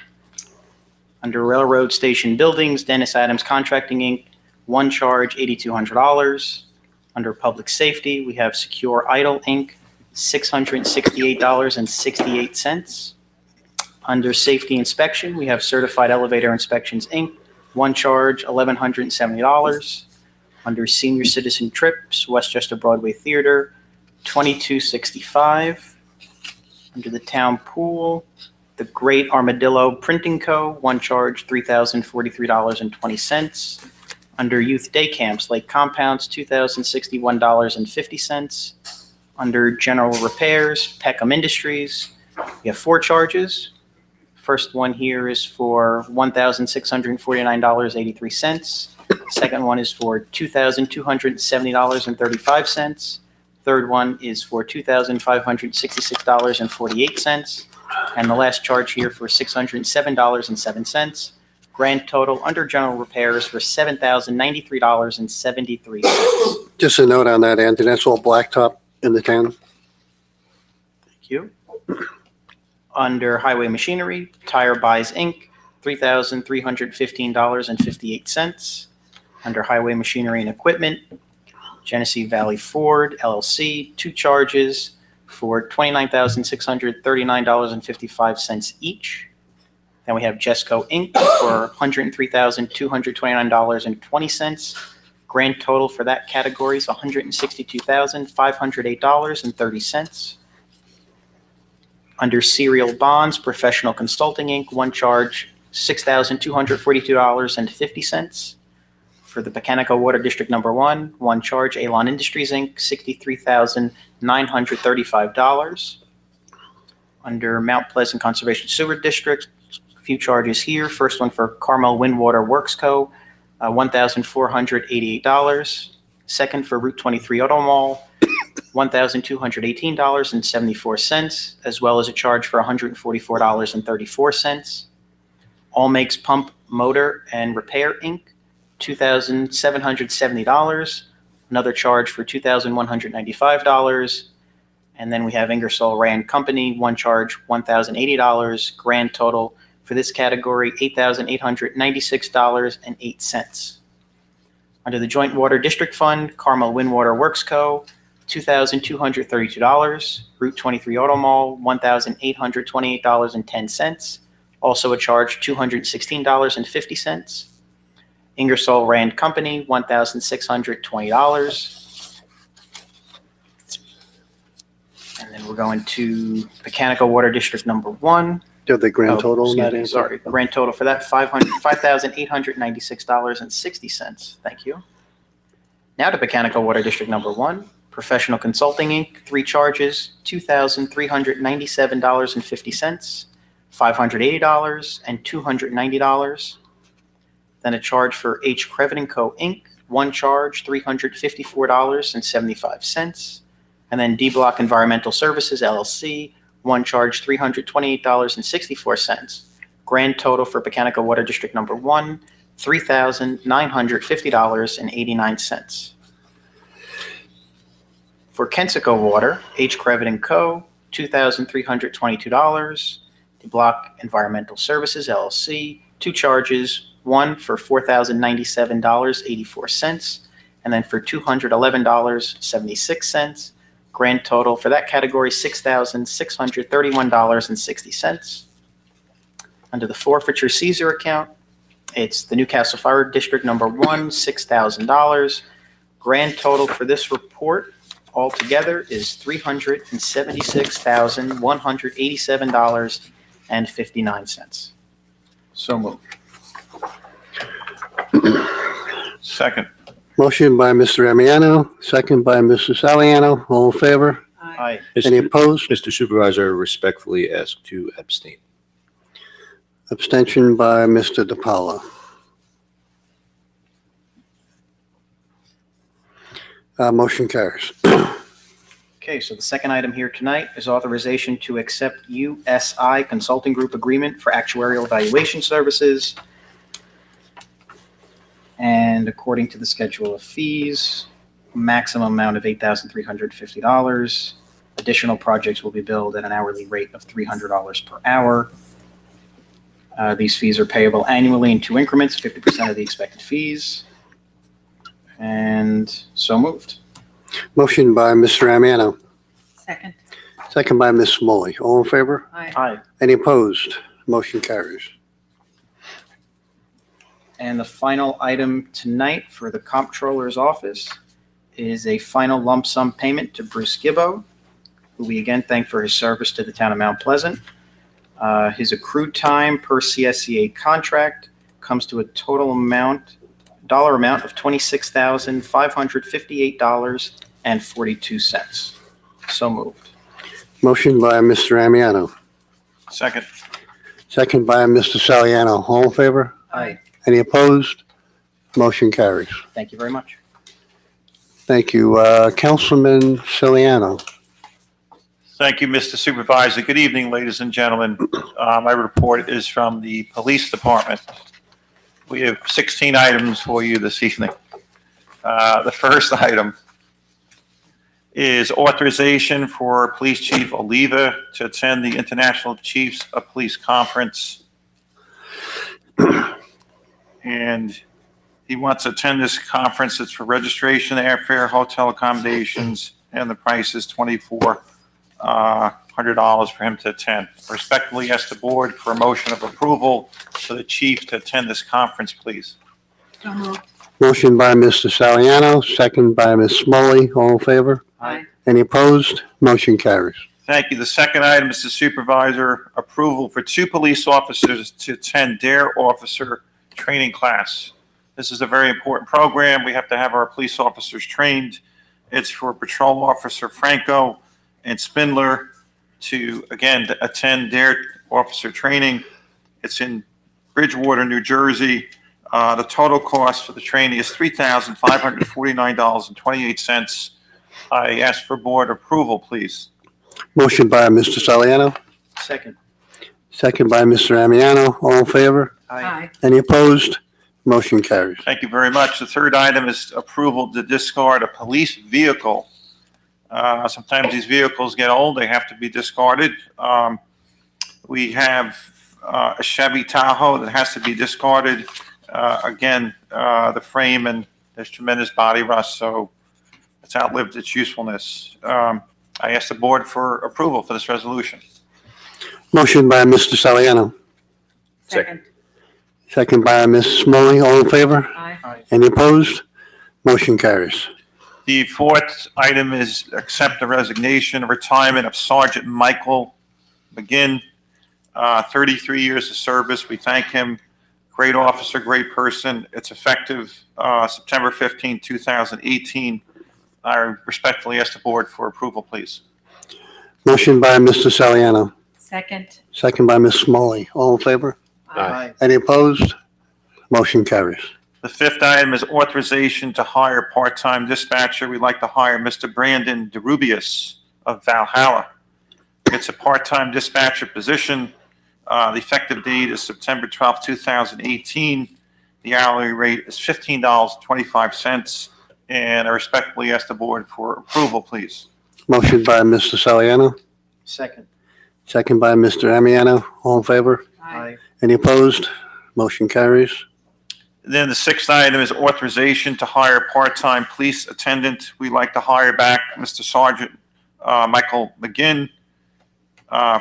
J: Under Railroad Station Buildings, Dennis Adams Contracting Inc., 1 charge, $8,200. Under Public Safety, we have Secure Idle Inc., $668.68. Under Safety Inspection, we have Certified Elevator Inspections Inc., 1 charge, $1,170. Under Senior Citizen Trips, Westchester Broadway Theater, $22.65. Under the Town Pool, the Great Armadillo Printing Co., 1 charge, $3,043.20. Under Youth Day Camps, Lake Compounds, $2,061.50. Under General Repairs, Peckham Industries, we have 4 charges. First one here is for $1,649.83. Second one is for $2,270.35. Third one is for $2,566.48. And the last charge here for $607.07. Grand total under general repairs for $7,093.73.
F: Just a note on that, Anthony, that's all blacktop in the town.
J: Thank you. Under Highway Machinery, Tire Buys Inc., $3,315.58. Under Highway Machinery and Equipment, Genesee Valley Ford LLC, 2 charges for $29,639.55 each. Then we have Jesco Inc. for $103,229.20. Grand total for that category is $162,508.30. Under Serial Bonds, Professional Consulting Inc., 1 charge, $6,242.50. For the Pecanico Water District Number 1, 1 charge, Alon Industries Inc., $63,935. Under Mount Pleasant Conservation Sewer District, a few charges here. First one for Carmel Windwater Works Co., $1,488. Second for Route 23 Auto Mall, $1,218.74, as well as a charge for $144.34. All Makes Pump Motor and Repair Inc., $2,770. Another charge for $2,195. And then we have Ingersoll Rand Company, 1 charge, $1,080. Grand total for this category, $8,896.08. Under the Joint Water District Fund, Carmel Windwater Works Co., $2,232. Route 23 Auto Mall, $1,828.10. Also a charge, $216.50. Ingersoll Rand Company, $1,620. And then we're going to Pecanico Water District Number 1.
F: Do you have the grand total on that?
J: Sorry, grand total for that, $5,896.60. Thank you. Now to Pecanico Water District Number 1. Professional Consulting Inc., 3 charges, $2,397.50, $580, and $290. Then a charge for H. Creven & Co. Inc., 1 charge, $354.75. And then D Block Environmental Services LLC, 1 charge, $328.64. Grand total for Pecanico Water District Number 1, $3,950.89. For Kensico Water, H. Crevin & Co., $2,322. DeBlock Environmental Services, LLC, 2 charges, one for $4,097.84, and then for $211.76. Grand total for that category, $6,631.60. Under the forfeiture Caesar account, it's the Newcastle Fire District number 1, $6,000. Grand total for this report altogether is $376,187.59. So moved.
C: Second.
F: Motion by Mr. Amiano, second by Mr. Saliano. All in favor?
J: Aye.
F: Any opposed?
H: Mr. Supervisor, I respectfully ask to abstain.
F: Abstention by Mr. DiPaolo. Motion carries.
J: Okay, so the second item here tonight is authorization to accept USI Consulting Group agreement for actuarial evaluation services. And according to the schedule of fees, maximum amount of $8,350. Additional projects will be billed at an hourly rate of $300 per hour. These fees are payable annually in 2 increments, 50% of the expected fees. And so moved.
F: Motion by Mr. Amiano,
G: Second.
F: second by Ms. Smalley. All in favor?
G: Aye.
J: Aye.
F: Any opposed? Motion carries.
J: And the final item tonight for the Comptroller's Office is a final lump sum payment to Bruce Gibbo, who we again thank for his service to the town of Mount Pleasant. His accrued time per CSEA contract comes to a total dollar amount of $26,558.42. So moved.
F: Motion by Mr. Amiano,
C: Second.
F: second by Mr. Saliano. All in favor?
J: Aye.
F: Any opposed? Motion carries.
J: Thank you very much.
F: Thank you. Councilman Saliano.
C: Thank you, Mr. Supervisor. Good evening, ladies and gentlemen. My report is from the Police Department. We have 16 items for you this evening. The first item is authorization for Police Chief Oliva to attend the International Chiefs of Police Conference. And he wants to attend this conference. It's for registration, airfare, hotel accommodations, and the price is $2,400 for him to attend. Respectfully ask the board for a motion of approval for the chief to attend this conference, please.
G: So moved.
F: Motion by Mr. Saliano, second by Ms. Smalley. All in favor?
G: Aye.
F: Any opposed? Motion carries.
C: Thank you. The second item, Mr. Supervisor, approval for 2 police officers to attend DARE officer training class. This is a very important program. We have to have our police officers trained. It's for Patrol Officer Franco and Spindler to, again, to attend DARE officer training. It's in Bridgewater, New Jersey. The total cost for the training is $3,549.28. I ask for board approval, please.
F: Motion by Mr. Saliano,
J: Second.
F: second by Mr. Amiano. All in favor?
G: Aye.
F: Any opposed? Motion carries.
C: Thank you very much. The third item is approval to discard a police vehicle. Sometimes these vehicles get old, they have to be discarded. We have a Chevy Tahoe that has to be discarded. Again, the frame and there's tremendous body rust, so it's outlived its usefulness. I ask the board for approval for this resolution.
F: Motion by Mr. Saliano,
G: Second.
F: second by Ms. Smalley. All in favor?
G: Aye.
F: Any opposed? Motion carries.
C: The fourth item is accept the resignation and retirement of Sergeant Michael McGinn, 33 years of service. We thank him. Great officer, great person. It's effective September 15, 2018. I respectfully ask the board for approval, please.
F: Motion by Mr. Saliano,
G: Second.
F: second by Ms. Smalley. All in favor?
H: Aye.
F: Any opposed? Motion carries.
C: The fifth item is authorization to hire part-time dispatcher. We'd like to hire Mr. Brandon DeRubius of Valhalla. It's a part-time dispatcher position. The effective date is September 12, 2018. The hourly rate is $15.25. and I respectfully ask the board for approval, please.
F: Motion by Mr. Saliano,
J: Second.
F: second by Mr. Amiano. All in favor?
G: Aye.
F: Any opposed? Motion carries.
C: Then the sixth item is authorization to hire a part-time police attendant. We'd like to hire back Mr. Sergeant Michael McGinn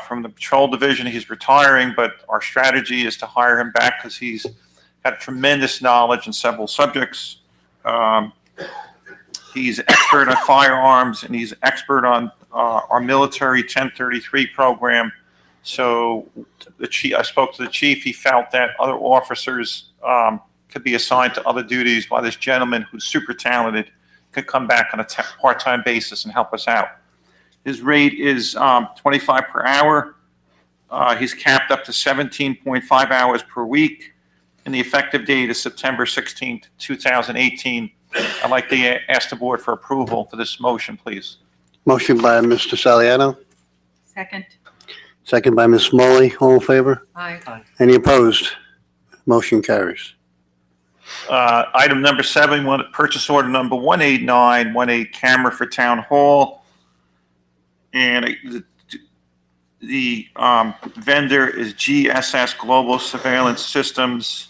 C: from the patrol division. He's retiring, but our strategy is to hire him back because he's got tremendous knowledge in several subjects. He's expert on firearms, and he's expert on our military 1033 program. So the chief, I spoke to the chief. He felt that other officers could be assigned to other duties while this gentleman, who's super talented, could come back on a part-time basis and help us out. His rate is 25 per hour. He's capped up to 17.5 hours per week, and the effective date is September 16th, 2018. I'd like to ask the board for approval for this motion, please.
F: Motion by Mr. Saliano,
G: Second.
F: second by Ms. Smalley. All in favor?
G: Aye.
F: Any opposed? Motion carries.
C: Item number 7, purchase order number 18918, camera for town hall. And the vendor is GSS Global Surveillance Systems,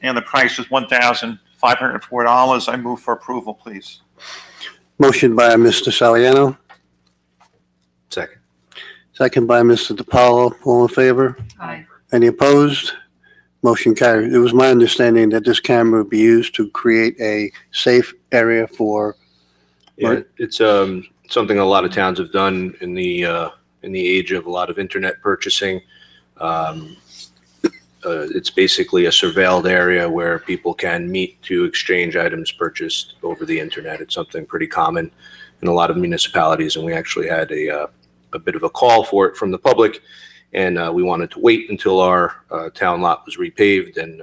C: and the price is $1,504. I move for approval, please.
F: Motion by Mr. Saliano,
H: Second.
F: second by Mr. DiPaolo. All in favor?
G: Aye.
F: Any opposed? Motion carries. It was my understanding that this camera would be used to create a safe area for,
H: Yeah, it's something a lot of towns have done in the age of a lot of internet purchasing. It's basically a surveilled area where people can meet to exchange items purchased over the internet. It's something pretty common in a lot of municipalities, and we actually had a bit of a call for it from the public, and we wanted to wait until our town lot was repaved, and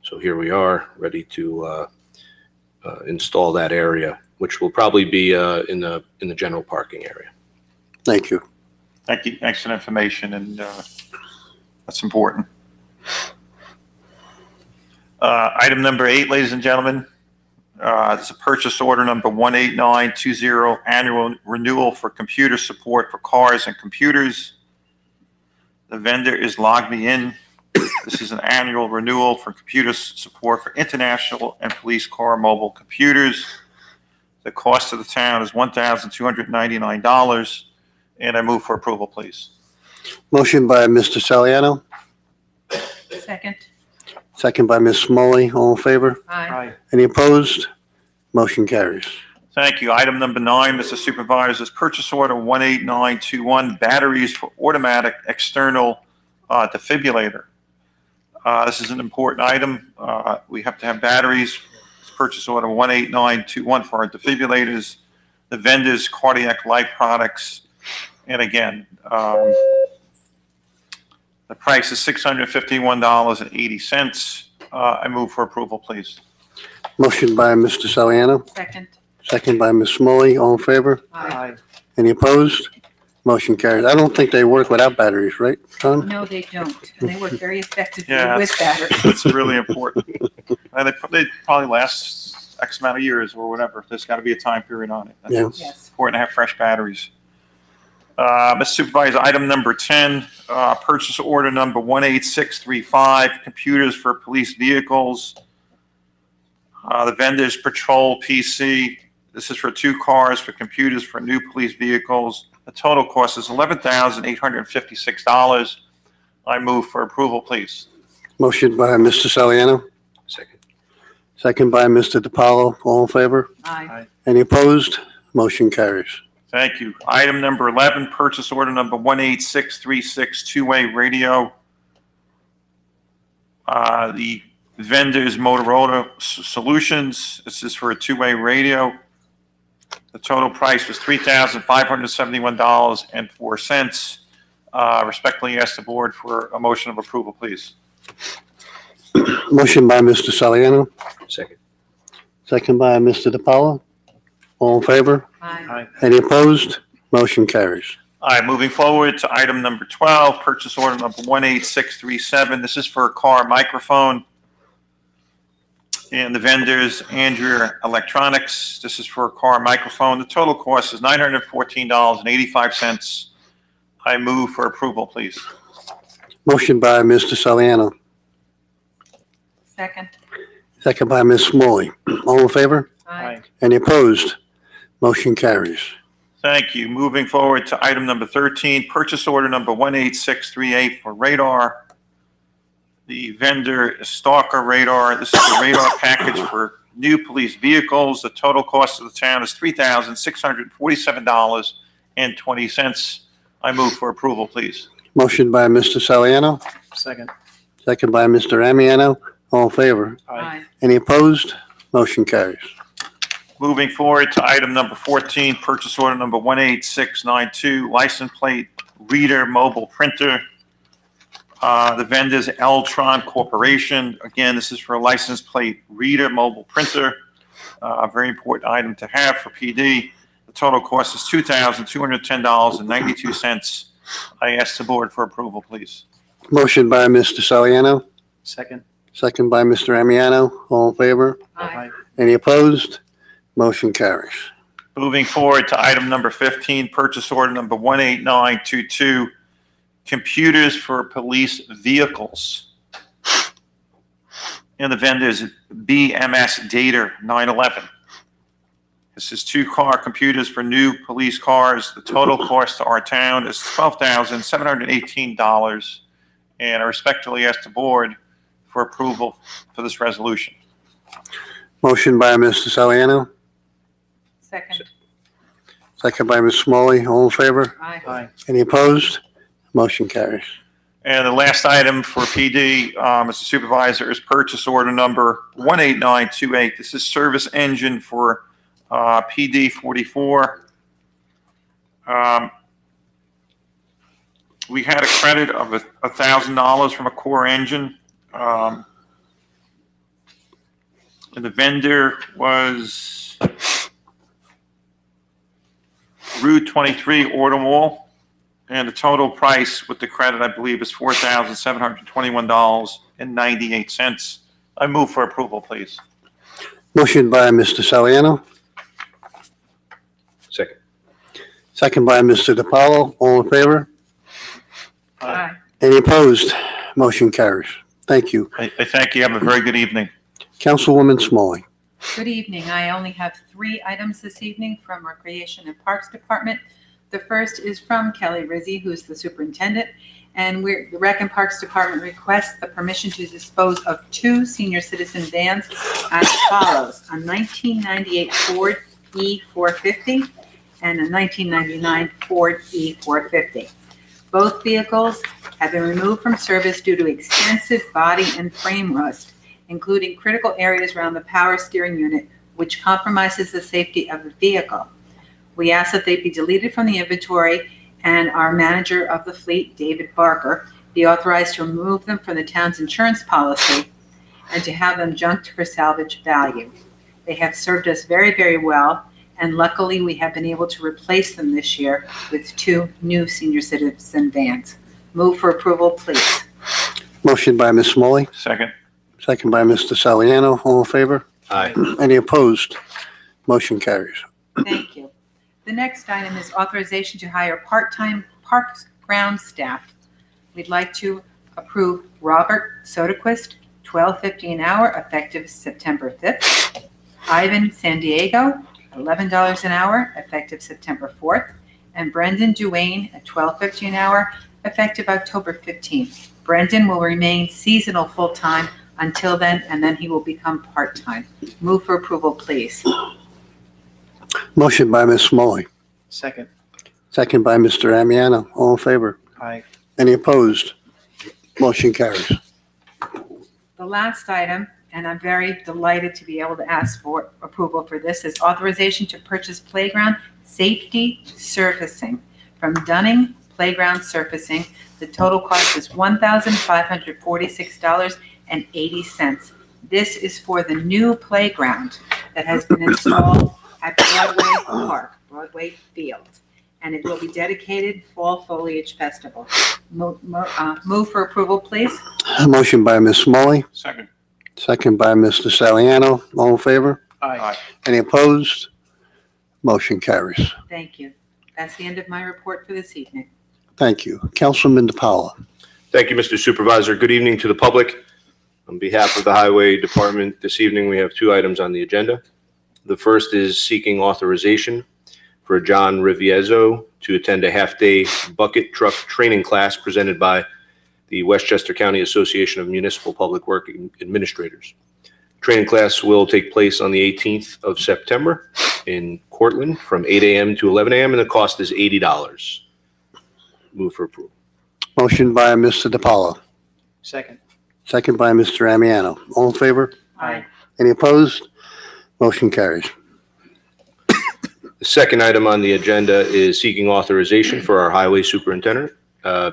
H: so here we are, ready to install that area, which will probably be in the general parking area.
F: thank you.
C: Thank you. Excellent information, and that's important. Item number 8, ladies and gentlemen, it's a purchase order number 18920, annual renewal for computer support for cars and computers. The vendor is LogMeIn. This is an annual renewal for computer support for international and police car mobile computers. The cost of the town is $1,299, and I move for approval, please.
F: Motion by Mr. Saliano,
G: Second.
F: second by Ms. Smalley. All in favor?
G: Aye.
F: Any opposed? Motion carries.
C: Thank you. Item number 9, Mr. Supervisor, is purchase order 18921, batteries for automatic external defibrillator. This is an important item. We have to have batteries. It's purchase order 18921 for our defibrillators. The vendor's Cardiac Life Products. And again, the price is $651.80. I move for approval, please.
F: Motion by Mr. Saliano,
G: Second.
F: second by Ms. Smalley. All in favor?
G: Aye.
F: Any opposed? Motion carries. I don't think they work without batteries, right, Tom?
G: No, they don't. And they work very effectively
C: Yeah,
G: with batteries.
C: It's really important. And they probably last X amount of years or whatever. There's got to be a time period on it.
F: Yeah.
C: It's
G: Yes.
C: important to have fresh batteries. Mr. Supervisor, item number 10, purchase order number 18635, computers for police vehicles. The vendor's Patrol PC. This is for 2 cars for computers for new police vehicles. The total cost is $11,856. I move for approval, please.
F: Motion by Mr. Saliano,
H: Second.
F: second by Mr. DiPaolo. All in favor?
G: Aye.
F: Any opposed? Motion carries.
C: Thank you. Item number 11, purchase order number 18636, two-way radio. The vendor is Motorola Solutions. This is for a two-way radio. The total price was $3,571.04. Respectfully ask the board for a motion of approval, please.
F: Motion by Mr. Saliano,
H: Second.
F: second by Mr. DiPaolo. All in favor?
G: Aye.
F: Any opposed? Motion carries.
C: All right, moving forward to item number 12, purchase order number 18637. This is for a car microphone. And the vendors, Andrea Electronics. This is for a car microphone. The total cost is $914.85. I move for approval, please.
F: Motion by Mr. Saliano,
G: Second.
F: second by Ms. Smalley. All in favor?
G: Aye.
F: Any opposed? Motion carries.
C: Thank you. Moving forward to item number 13, purchase order number 18638 for radar. The vendor is Stalker Radar. This is the radar package for new police vehicles. The total cost of the town is $3,647.20. I move for approval, please.
F: Motion by Mr. Saliano,
J: Second.
F: second by Mr. Amiano. All in favor?
G: Aye.
F: Any opposed? Motion carries.
C: Moving forward to item number 14, purchase order number 18692, license plate reader mobile printer. The vendor's Eltron Corporation. Again, this is for a license plate reader mobile printer. A very important item to have for PD. The total cost is $2,210.92. I ask the board for approval, please.
F: Motion by Mr. Saliano,
J: Second.
F: second by Mr. Amiano. All in favor?
G: Aye.
F: Any opposed? Motion carries.
C: Moving forward to item number 15, purchase order number 18922, computers for police vehicles. And the vendor is BMS Data 911. This is 2 car computers for new police cars. The total cost to our town is $12,718. And I respectfully ask the board for approval for this resolution.
F: Motion by Mr. Saliano,
G: Second.
F: second by Ms. Smalley. All in favor?
G: Aye.
F: Any opposed? Motion carries.
C: And the last item for PD, Mr. Supervisor, is purchase order number 18928. This is service engine for PD 44. We had a credit of $1,000 from a core engine. And the vendor was Route 23 Orderwall. And the total price with the credit, I believe, is $4,721.98. I move for approval, please.
F: Motion by Mr. Saliano,
H: Second.
F: second by Mr. DiPaolo. All in favor?
G: Aye.
F: Any opposed? Motion carries. Thank you.
C: I thank you. Have a very good evening.
F: Councilwoman Smalley.
G: Good evening. I only have 3 items this evening from Recreation and Parks Department. The first is from Kelly Rizzi, who's the superintendent, and the Rec and Parks Department requests the permission to dispose of 2 senior citizen vans as follows: a 1998 Ford E450 and a 1999 Ford E450. Both vehicles have been removed from service due to extensive body and frame rust, including critical areas around the power steering unit, which compromises the safety of the vehicle. We ask that they be deleted from the inventory and our manager of the fleet, David Barker, be authorized to remove them from the town's insurance policy and to have them junked for salvage value. They have served us very, very well, and luckily we have been able to replace them this year with 2 new senior citizen vans. Move for approval, please.
F: Motion by Ms. Smalley,
C: Second.
F: second by Mr. Saliano. All in favor?
H: Aye.
F: Any opposed? Motion carries.
G: Thank you. The next item is authorization to hire part-time parks ground staff. We'd like to approve Robert Soderquist, $12.50 an hour, effective September 5th. Ivan San Diego, $11 an hour, effective September 4th. And Brendan Duane at $12.50 an hour, effective October 15th. Brendan will remain seasonal full-time until then, and then he will become part-time. Move for approval, please.
F: Motion by Ms. Smalley,
J: Second.
F: second by Mr. Amiano. All in favor?
J: Aye.
F: Any opposed? Motion carries.
G: The last item, and I'm very delighted to be able to ask for approval for this, is authorization to purchase playground safety surfacing from Dunning Playground Surfacing. The total cost is $1,546.80. This is for the new playground that has been installed at Broadway Field, and it will be dedicated Fall Foliage Festival. Move for approval, please.
F: Motion by Ms. Smalley,
C: Second.
F: second by Mr. Saliano. All in favor?
J: Aye.
F: Any opposed? Motion carries.
G: Thank you. That's the end of my report for this evening.
F: Thank you. Councilman DePaula.
H: Thank you, Mr. Supervisor. Good evening to the public. On behalf of the Highway Department, this evening we have two items on the agenda. The first is seeking authorization for John Riviezzo to attend a half-day bucket truck training class presented by the Westchester County Association of Municipal Public Works Administrators. Training class will take place on the 18th of September in Cortland from 8 a.m. to 11 a.m. and the cost is $80. Move for approval.
F: Motion by Mr. DePaula,
J: Second.
F: second by Mr. Amiano. All in favor?
G: Aye.
F: Any opposed? Motion carries.
H: The second item on the agenda is seeking authorization for our Highway Superintendent,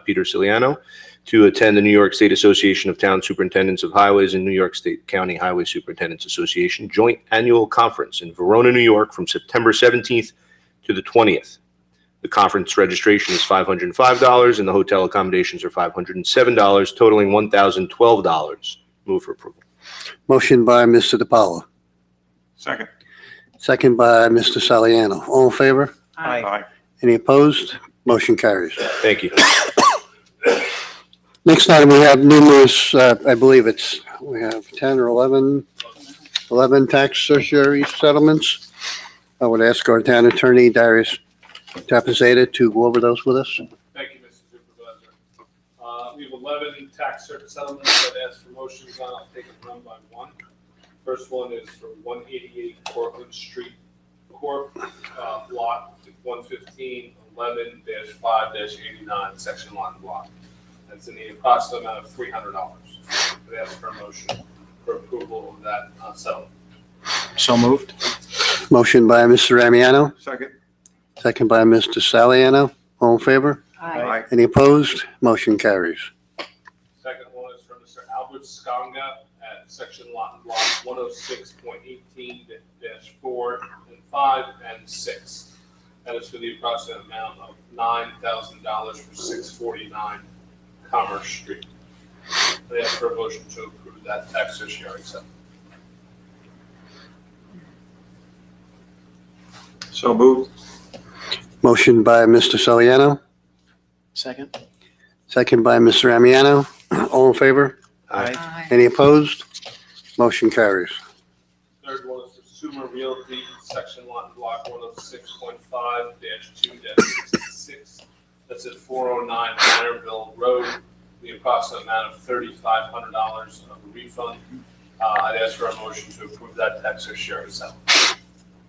H: Peter Siliano, to attend the New York State Association of Town Superintendents of Highways and New York State County Highway Superintendents Association Joint Annual Conference in Verona, New York from September 17th to the 20th. The conference registration is $505 and the hotel accommodations are $507, totaling $1,012. Move for approval.
F: Motion by Mr. DePaula,
C: Second.
F: second by Mr. Saliano. All in favor?
J: Aye.
F: Any opposed? Motion carries.
H: Thank you.
F: Next item, we have numerous, I believe we have 10 or 11 tax certiorari settlements. I would ask our town attorney, Darius Tapazeta, to go over those with us.
K: Thank you, Mr. Supervisor. We have 11 tax cert settlements that ask for motions on. I'll take them one by one. First one is for 188 Cortlandt Street Corp., block 11511-5-89, section lot and block. That's in the approximate amount of $300. They ask for a motion for approval of that settlement.
J: So moved.
F: Motion by Mr. Amiano,
C: Second.
F: second by Mr. Saliano. All in favor?
G: Aye.
F: Any opposed? Motion carries.
K: Second one is from Mr. Albert Skonga at section lot and block 106.18-4 and 5 and 6. That is for the approximate amount of $9,000 for 649 Commerce Street. They ask for a motion to approve that tax certiorari settlement.
C: So moved.
F: Motion by Mr. Saliano,
J: Second.
F: second by Mr. Amiano. All in favor?
J: Aye.
F: Any opposed? Motion carries.
K: Third one is for Sumer Realty, section lot and block 106.5-2-66. That's at 409 Manorville Road. The approximate amount of $3,500 of a refund. I'd ask for a motion to approve that tax certiorari settlement.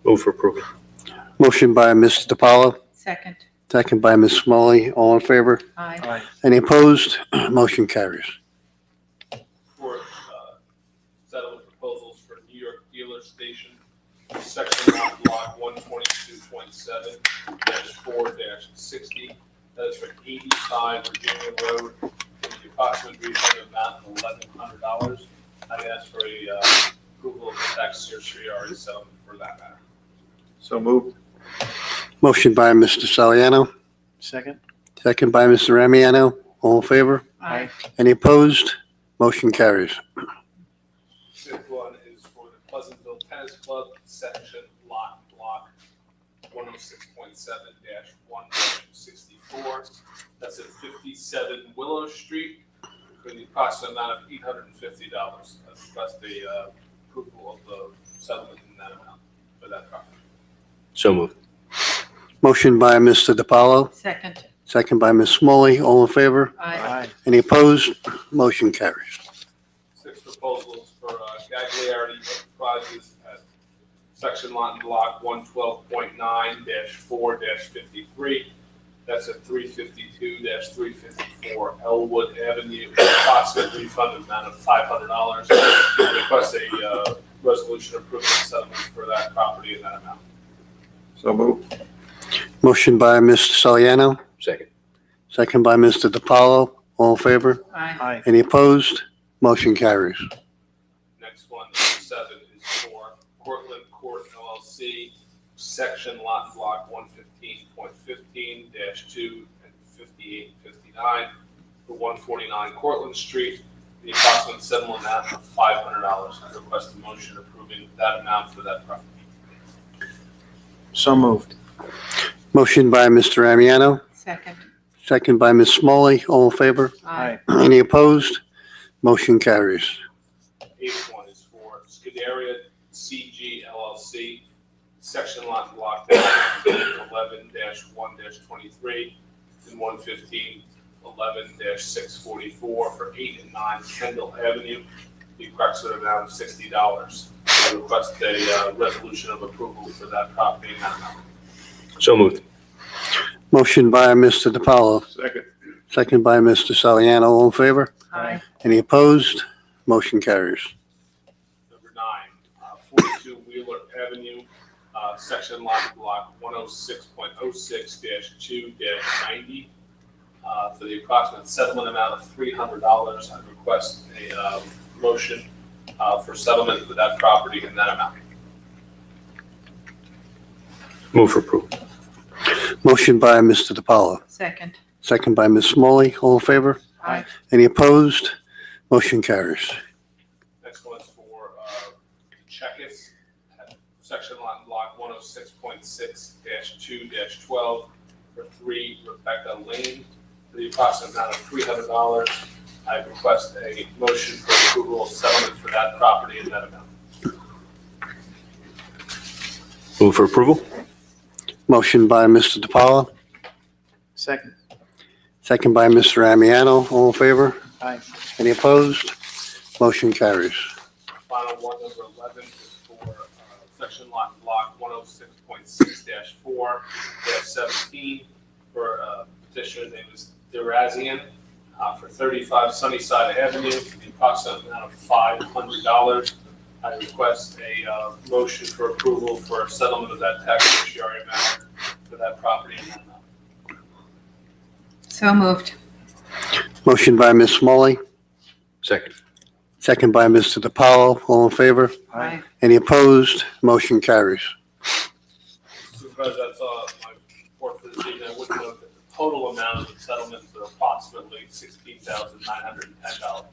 H: Move for approval.
F: Motion by Mr. DePaula,
G: Second.
F: second by Ms. Smalley. All in favor?
G: Aye.
F: Any opposed? Motion carries.
K: Fourth, settlement proposals for New York Dealer Station, section lot block 122.7-4-60. That is for 85 Virginia Road, with the approximate refund amount of $1,100. I'd ask for a approval of the tax certiorari settlement for that matter.
C: So moved.
F: Motion by Mr. Saliano,
J: Second.
F: second by Mr. Amiano. All in favor?
G: Aye.
F: Any opposed? Motion carries.
K: Fifth one is for the Pleasantville Tennis Club, section lot block 106.7-1-64. That's at 57 Willow Street for the approximate amount of $850. That's the approval of the settlement in that amount for that property.
H: So moved.
F: Motion by Mr. DePaolo,
G: Second.
F: second by Ms. Smalley. All in favor?
G: Aye.
F: Any opposed? Motion carries.
K: Six proposals for Gagliardi Enterprises at section lot and block 112.9-4-53. That's at 352-354 Elwood Avenue. Approximate refund amount of $500. Request a resolution approving settlement for that property in that amount.
C: So moved.
F: Motion by Mr. Saliano,
H: Second.
F: second by Mr. DePaolo. All in favor?
G: Aye.
J: Aye.
F: Any opposed? Motion carries.
K: Next one, number 7, is for Cortlandt Court LLC, section lot and block 115.15-2 and 5859 for 149 Cortlandt Street. the approximate settlement amount of $500. I request a motion approving that amount for that property.
J: So moved.
F: Motion by Mr. Amiano,
G: Second.
F: second by Ms. Smalley. All in favor?
J: Aye.
F: Any opposed? Motion carries.
K: Eighth one is for Scuderia CG LLC, section lot and block 11-1-23 and 115-11-644 for 8 and 9 Kendall Avenue. The approximate amount of $60. I request a resolution of approval for that property in that amount.
H: So moved.
F: Motion by Mr. DiPaolo,
I: Second.
F: second by Mr. Saliano. All in favor?
G: Aye.
F: Any opposed? Motion carries.
K: Number 9, 42 Wheeler Avenue, section lot and block 106.06-2-90. For the approximate settlement amount of $300, I request a motion for settlement for that property in that amount.
H: Move for approval.
F: Motion by Mr. DiPaolo,
G: Second.
F: second by Ms. Smalley. All in favor?
G: Aye.
F: Any opposed? Motion carries.
K: Next one's for Checkis, section lot and block 106.6-2-12 for 3 Rebecca Lane. For the approximate amount of $300, I request a motion for approval of settlement for that property in that amount.
H: Move for approval.
F: Motion by Mr. DiPaolo,
J: Second.
F: second by Mr. Amiano. All in favor?
J: Aye.
F: Any opposed? Motion carries.
K: Final one, number 11, is for section lot and block 106.6-4-17 for petitioner name is Derazian for 35 Sunnyside Avenue, the approximate amount of $500. I request a motion for approval for settlement of that tax certiorari matter for that property in that amount.
G: So moved.
F: Motion by Ms. Smalley,
H: Second.
F: second by Mr. DiPaolo. All in favor?
G: Aye.
F: Any opposed? Motion carries.
K: Supervisor, that's my report for this evening. I would note that the total amount of the settlements are approximately $16,910.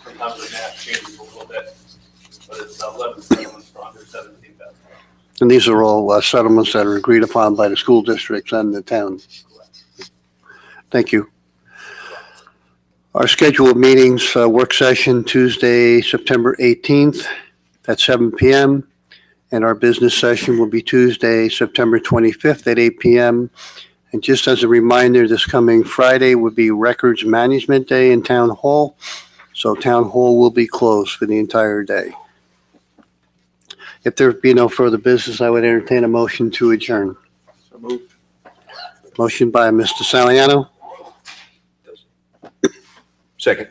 K: Sometimes the math changes a little bit, but it's 11 settlements for under $17,000.
F: And these are all settlements that are agreed upon by the school districts and the town. Thank you. Our scheduled meetings, work session Tuesday, September 18th at 7 p.m. And our business session will be Tuesday, September 25th at 8 p.m. And just as a reminder, this coming Friday would be Records Management Day in Town Hall. So Town Hall will be closed for the entire day. If there be no further business, I would entertain a motion to adjourn.
J: So moved.
F: Motion by Mr. Saliano,
H: Second.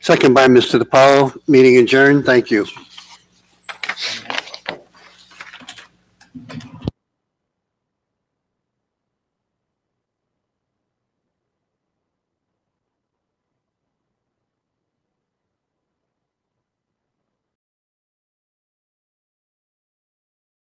F: second by Mr. DiPaolo. Meeting adjourned. Thank you.